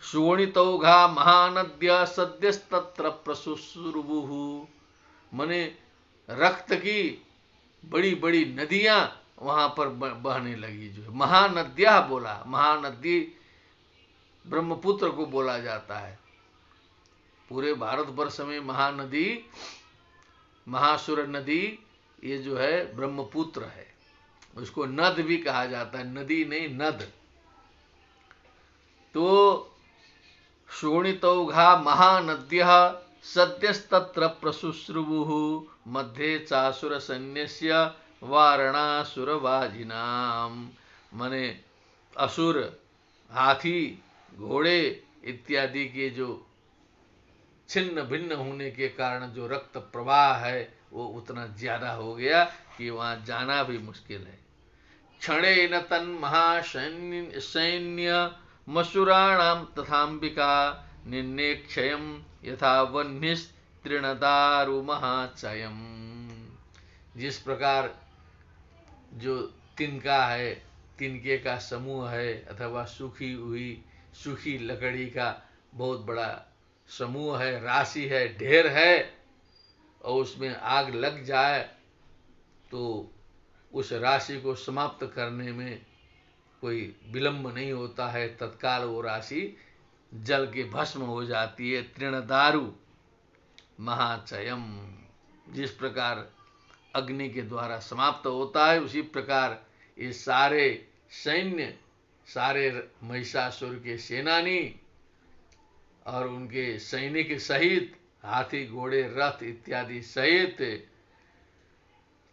शोणितौघा महानद्य सद्यस्तत्र प्रसुसुर्वुः, मने रक्त की बड़ी बड़ी नदियां वहां पर बहने लगी। जो है महानद्या बोला, महानदी ब्रह्मपुत्र को बोला जाता है। पूरे भारतवर्ष में महानदी, महासुर नदी ये जो है ब्रह्मपुत्र है। उसको नद भी कहा जाता है, नदी नहीं नद। तो शोणितौघा महानद्यः सद्यस्तत्र प्रशुश्रुवुः मध्ये चासुर सैन्यस्य वारणासुरवाजिनाम। माने असुर, हाथी, घोड़े इत्यादि के जो छिन्न भिन्न होने के कारण जो रक्त प्रवाह है वो उतना ज्यादा हो गया कि वहां जाना भी मुश्किल है। क्षणेन तन्महासैन्य सैन्य मसुराणाम तथाम्बिका निन्नेक्षयम यथा वह्निस्तृणदारु महाचयम। जिस प्रकार जो तिनका है, तिनके का समूह है, अथवा सूखी हुई सूखी लकड़ी का बहुत बड़ा समूह है, राशि है, ढेर है, और उसमें आग लग जाए तो उस राशि को समाप्त करने में कोई विलंब नहीं होता है, तत्काल वो राशि जल के भस्म हो जाती है। तृणदारु महाचयम, जिस प्रकार अग्नि के द्वारा समाप्त होता है, उसी प्रकार ये सारे सैन्य, सारे महिषासुर के सेनानी और उनके सैनिक सहित, हाथी घोड़े रथ इत्यादि सहित,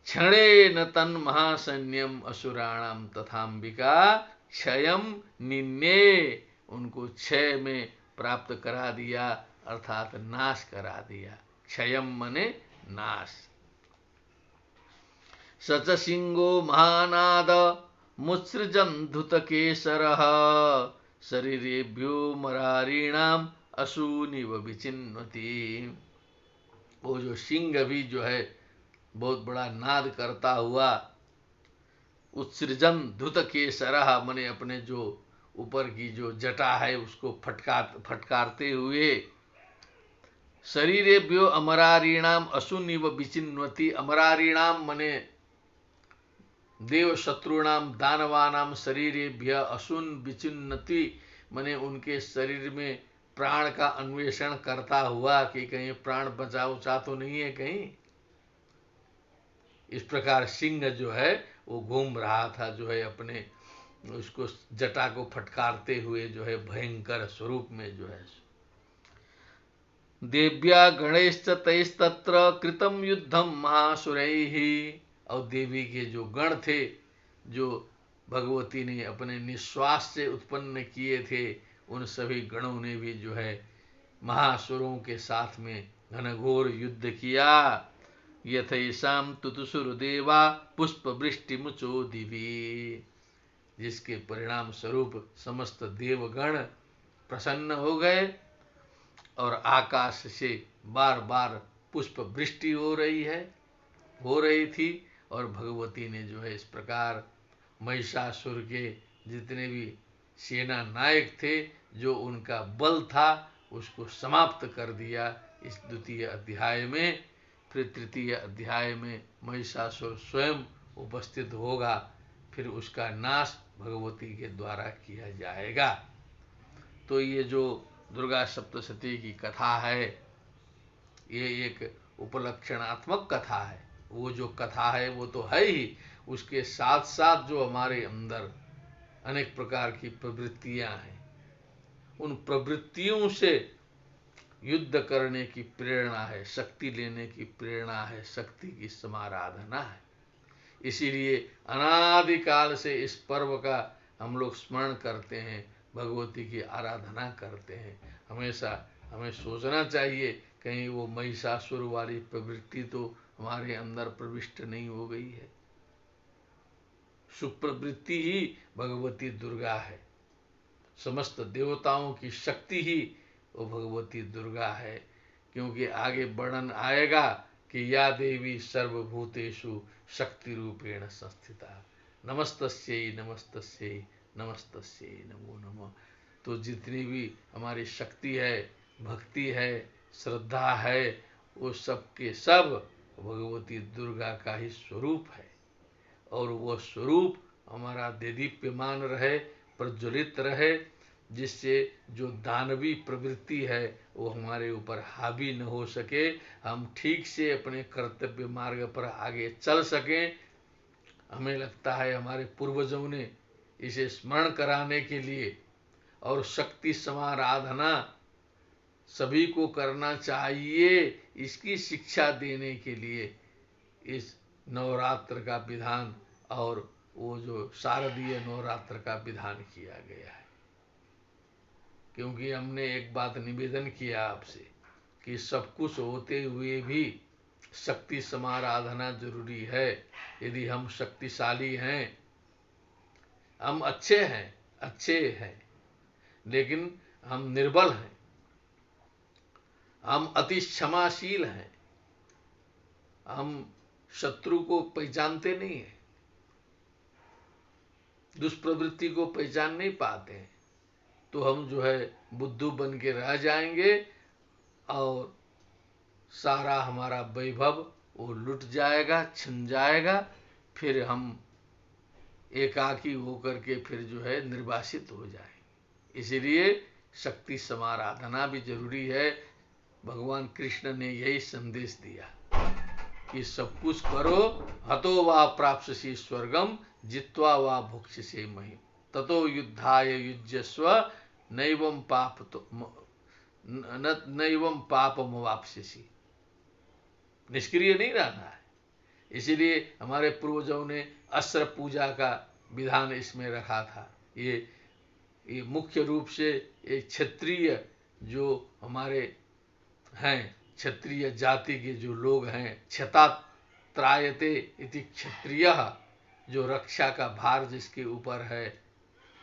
क्षणेन तन महासैन्यम असुराणाम तथाम्बिका क्षयम निन्ने, उनको क्षय में प्राप्त करा दिया, अर्थात नाश करा दिया। क्षयम मने नाश। सच सिंहो महानाद मुत्सृजन धुतकेसरः शरीरेभ्यो मरारीणाम असूनिव विचिन्वति। वो जो सिंह भी जो है बहुत बड़ा नाद करता हुआ, उत्सृजन धुतकेसरः मने अपने जो ऊपर की जो जटा है उसको फटकारते हुए, शरीरेभ्यो अमरारीणाम असूनिव विचिन्वति। अमरारीणाम मने देव शत्रुणाम दानवानाम शरीरेभ्य असून विचिन्नति मने उनके शरीर में प्राण का अन्वेषण करता हुआ कि कहीं प्राण बचा उचा तो नहीं है कहीं। इस प्रकार सिंह जो है वो घूम रहा था, जो है अपने उसको जटा को फटकारते हुए, जो है भयंकर स्वरूप में जो है। देव्या गणेश तैस्तत्र कृतम युद्धम महासुरैः। और देवी के जो गण थे, जो भगवती ने अपने निश्वास से उत्पन्न किए थे, उन सभी गणों ने भी जो है महासुरों के साथ में घनघोर युद्ध किया। यथैषाम तुतुसुरदेवा पुष्पवृष्टि मुचो दिवि, जिसके परिणाम स्वरूप समस्त देवगण प्रसन्न हो गए और आकाश से बार बार पुष्प वृष्टि हो रही थी। और भगवती ने जो है इस प्रकार महिषासुर के जितने भी सेना नायक थे, जो उनका बल था, उसको समाप्त कर दिया इस द्वितीय अध्याय में। फिर तृतीय अध्याय में महिषासुर स्वयं उपस्थित होगा, फिर उसका नाश भगवती के द्वारा किया जाएगा। तो ये जो दुर्गा सप्तशती की कथा है, ये एक उपलक्षणात्मक कथा है। वो जो कथा है वो तो है ही, उसके साथ साथ जो हमारे अंदर अनेक प्रकार की प्रवृत्तियां हैं, उन प्रवृत्तियों से युद्ध करने की प्रेरणा है, शक्ति लेने की प्रेरणा है, शक्ति की समाराधना है। इसीलिए अनादिकाल से इस पर्व का हम लोग स्मरण करते हैं, भगवती की आराधना करते हैं। हमेशा हमें सोचना चाहिए कहीं वो महिषासुर वाली प्रवृत्ति तो हमारे अंदर प्रविष्ट नहीं हो गई है। सुप्रवृत्ति ही भगवती दुर्गा है, समस्त देवताओं की शक्ति ही वो भगवती दुर्गा है। क्योंकि आगे वर्णन आएगा कि या देवी सर्वभूतेषु शक्ति रूपेण संस्थिता नमस्तस्यै नमस्तस्यै नमस्तस्यै नमो नमः। तो जितनी भी हमारी शक्ति है, भक्ति है, श्रद्धा है, वो सब के सब भगवती दुर्गा का ही स्वरूप है। और वो स्वरूप हमारा देदीप्यमान रहे, प्रज्वलित रहे, जिससे जो दानवी प्रवृत्ति है वो हमारे ऊपर हावी न हो सके, हम ठीक से अपने कर्तव्य मार्ग पर आगे चल सकें। हमें लगता है हमारे पूर्वजों ने इसे स्मरण कराने के लिए और शक्ति समाराधना सभी को करना चाहिए, इसकी शिक्षा देने के लिए इस नवरात्र का विधान और वो जो शारदीय नवरात्र का विधान किया गया है। क्योंकि हमने एक बात निवेदन किया आपसे कि सब कुछ होते हुए भी शक्ति समाराधना जरूरी है। यदि हम शक्तिशाली हैं, हम अच्छे हैं, लेकिन हम निर्बल हैं, हम अति क्षमाशील हैं, हम शत्रु को पहचानते नहीं हैं, दुष्प्रवृत्ति को पहचान नहीं पाते हैं, तो हम जो है बुद्धू बन के रह जाएंगे और सारा हमारा वैभव वो लुट जाएगा, छिन जाएगा। फिर हम एकाकी होकर के फिर जो है निर्वासित हो जाएंगे। इसीलिए शक्ति समाराधना भी जरूरी है। भगवान कृष्ण ने यही संदेश दिया कि सब कुछ करो, हतो वा प्राप्स्यसि स्वर्गम जित्वा वा भुक्ष्यसे महिम ततो युद्धाय युज्यस्व नैवं पापमवाप्स्यसि। निष्क्रिय नहीं रहना है। इसीलिए हमारे पूर्वजों ने अस्त्र पूजा का विधान इसमें रखा था। ये मुख्य रूप से एक क्षत्रिय जो हमारे हैं, क्षत्रिय जाति के जो लोग हैं, क्षतात्रायते इति क्षत्रियः, जो रक्षा का भार जिसके ऊपर है,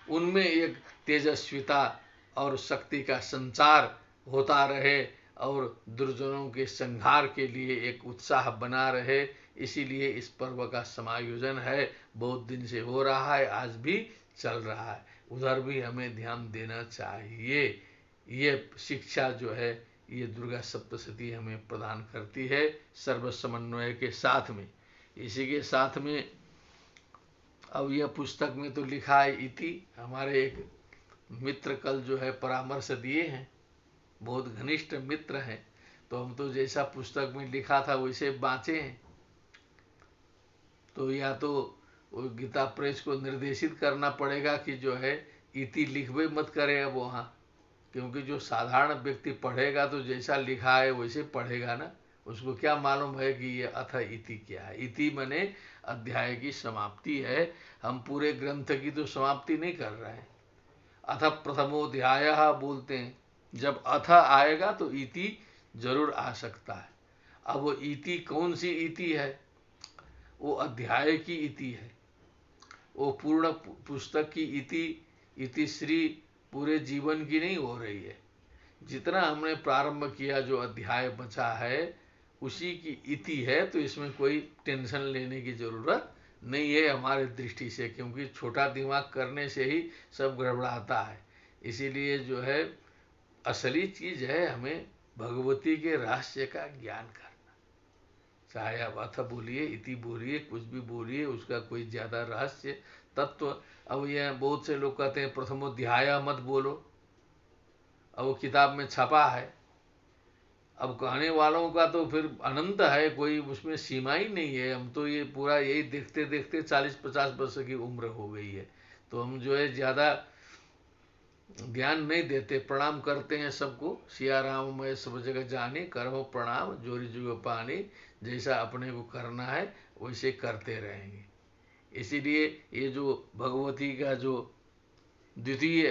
उनमें एक तेजस्विता और शक्ति का संचार होता रहे और दुर्जनों के संहार के लिए एक उत्साह बना रहे। इसीलिए इस पर्व का समायोजन है, बहुत दिन से हो रहा है, आज भी चल रहा है। उधर भी हमें ध्यान देना चाहिए। ये शिक्षा जो है ये दुर्गा सप्तशती हमें प्रदान करती है सर्व समन्वय के साथ में। इसी के साथ में अब यह पुस्तक में तो लिखा है इति। हमारे एक मित्र कल जो है परामर्श दिए हैं, बहुत घनिष्ठ मित्र हैं, तो हम तो जैसा पुस्तक में लिखा था वैसे बाँचे हैं। तो या तो गीता प्रेस को निर्देशित करना पड़ेगा कि जो है इति लिखवे मत करे अब वहाँ, क्योंकि जो साधारण व्यक्ति पढ़ेगा तो जैसा लिखा है वैसे पढ़ेगा ना, उसको क्या मालूम है कि ये अथ इति क्या है। इति माने अध्याय की समाप्ति है। हम पूरे ग्रंथ की तो समाप्ति नहीं कर रहे हैं। अथ प्रथमोध्यायः बोलते हैं, जब अथ आएगा तो इति जरूर आ सकता है। अब वो इति कौन सी इति है? वो अध्याय की इति है, वो पूर्ण पुस्तक की इति श्री पूरे जीवन की नहीं हो रही है। जितना हमने प्रारंभ किया जो अध्याय बचा है उसी की इति है, तो इसमें कोई टेंशन लेने की जरूरत नहीं है हमारे दृष्टि से, क्योंकि छोटा दिमाग करने से ही सब गड़बड़ाता है। इसीलिए जो है असली चीज है हमें भगवती के रहस्य का ज्ञान करना। चाहे आप अथ बोलिए, इति बोलिए, कुछ भी बोलिए, उसका कोई ज्यादा रहस्य तत्व। अब यह बहुत से लोग कहते हैं प्रथमोध्याय मत बोलो, अब वो किताब में छपा है। अब कहने वालों का तो फिर अनंत है, कोई उसमें सीमा ही नहीं है। हम तो ये पूरा यही देखते देखते 40-50 वर्ष की उम्र हो गई है, तो हम जो है ज्यादा ध्यान नहीं देते। प्रणाम करते हैं सबको, सिया राम मैं सब जगह जाने, करो प्रणाम जोरी जुग पानी। जैसा अपने को करना है वैसे करते रहेंगे। इसीलिए ये जो भगवती का जो द्वितीय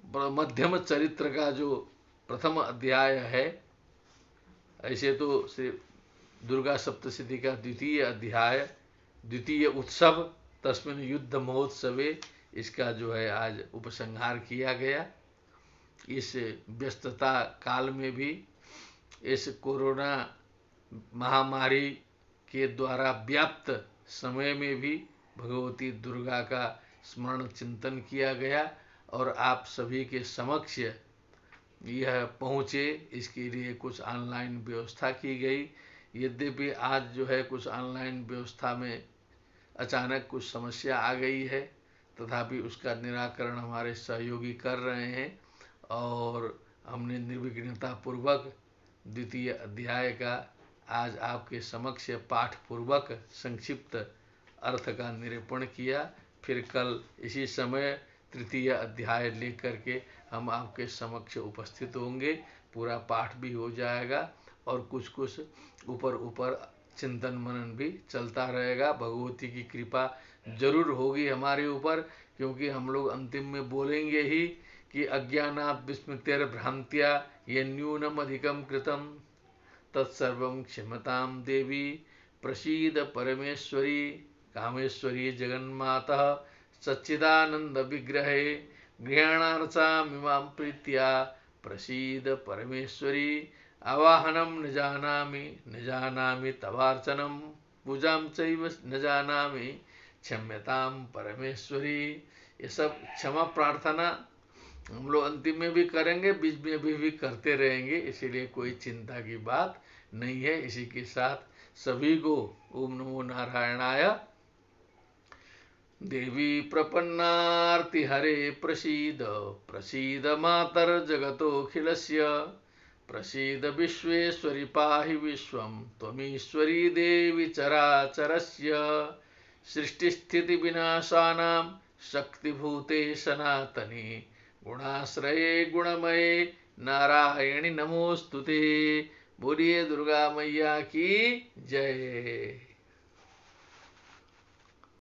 मध्यम चरित्र का जो प्रथम अध्याय है, ऐसे तो दुर्गा सप्तशती का द्वितीय अध्याय, द्वितीय उत्सव तस्मिन् युद्ध महोत्सवे, इसका जो है आज उपसंहार किया गया। इस व्यस्तता काल में भी, इस कोरोना महामारी के द्वारा व्याप्त समय में भी भगवती दुर्गा का स्मरण चिंतन किया गया और आप सभी के समक्ष यह पहुँचे, इसके लिए कुछ ऑनलाइन व्यवस्था की गई। यद्यपि आज जो है कुछ ऑनलाइन व्यवस्था में अचानक कुछ समस्या आ गई है, तथापि उसका निराकरण हमारे सहयोगी कर रहे हैं और हमने निर्विघ्नता पूर्वक द्वितीय अध्याय का आज आपके समक्ष पाठ पूर्वक संक्षिप्त अर्थ का निरूपण किया। फिर कल इसी समय तृतीय अध्याय लेकर के हम आपके समक्ष उपस्थित होंगे। पूरा पाठ भी हो जाएगा और कुछ कुछ ऊपर ऊपर चिंतन मनन भी चलता रहेगा। भगवती की कृपा जरूर होगी हमारे ऊपर, क्योंकि हम लोग अंतिम में बोलेंगे ही कि अज्ञानात् विस्मृतिर्भ्रांत्या यन्यूनम अधिकम कृतम तत्सर्वं क्षम्यतां देवी प्रसीद परमेश्वरी कामेश्वरी जगन्माता सच्चिदानंद विग्रहे गृहाणार्चामिमां प्रीत्या प्रसीद परमेश्वरी आवाहनं न जानामि तवार्चनं पूजां चैव न जानामि क्षम्यतां परमेश्वरी। ये सब क्षमा प्रार्थना हम लोग अंतिम में भी करेंगे, बीच में भी करते रहेंगे, इसीलिए कोई चिंता की बात नहीं है। इसी के साथ सभी को ओम नमो नारायणाय। देवी प्रपन्नार्ति हरे प्रसीद प्रसीद मातर जगतोऽखिलस्य प्रसीद विश्वेश्वरि पाहि विश्वं त्वमीश्वरी देवी चराचरस्य सृष्टिस्थिति विनाशानां शक्तिभूते सनातनी गुणाश्रये गुणमये नारायणी नमोस्तुते। बोलिए दुर्गा मैया की जय।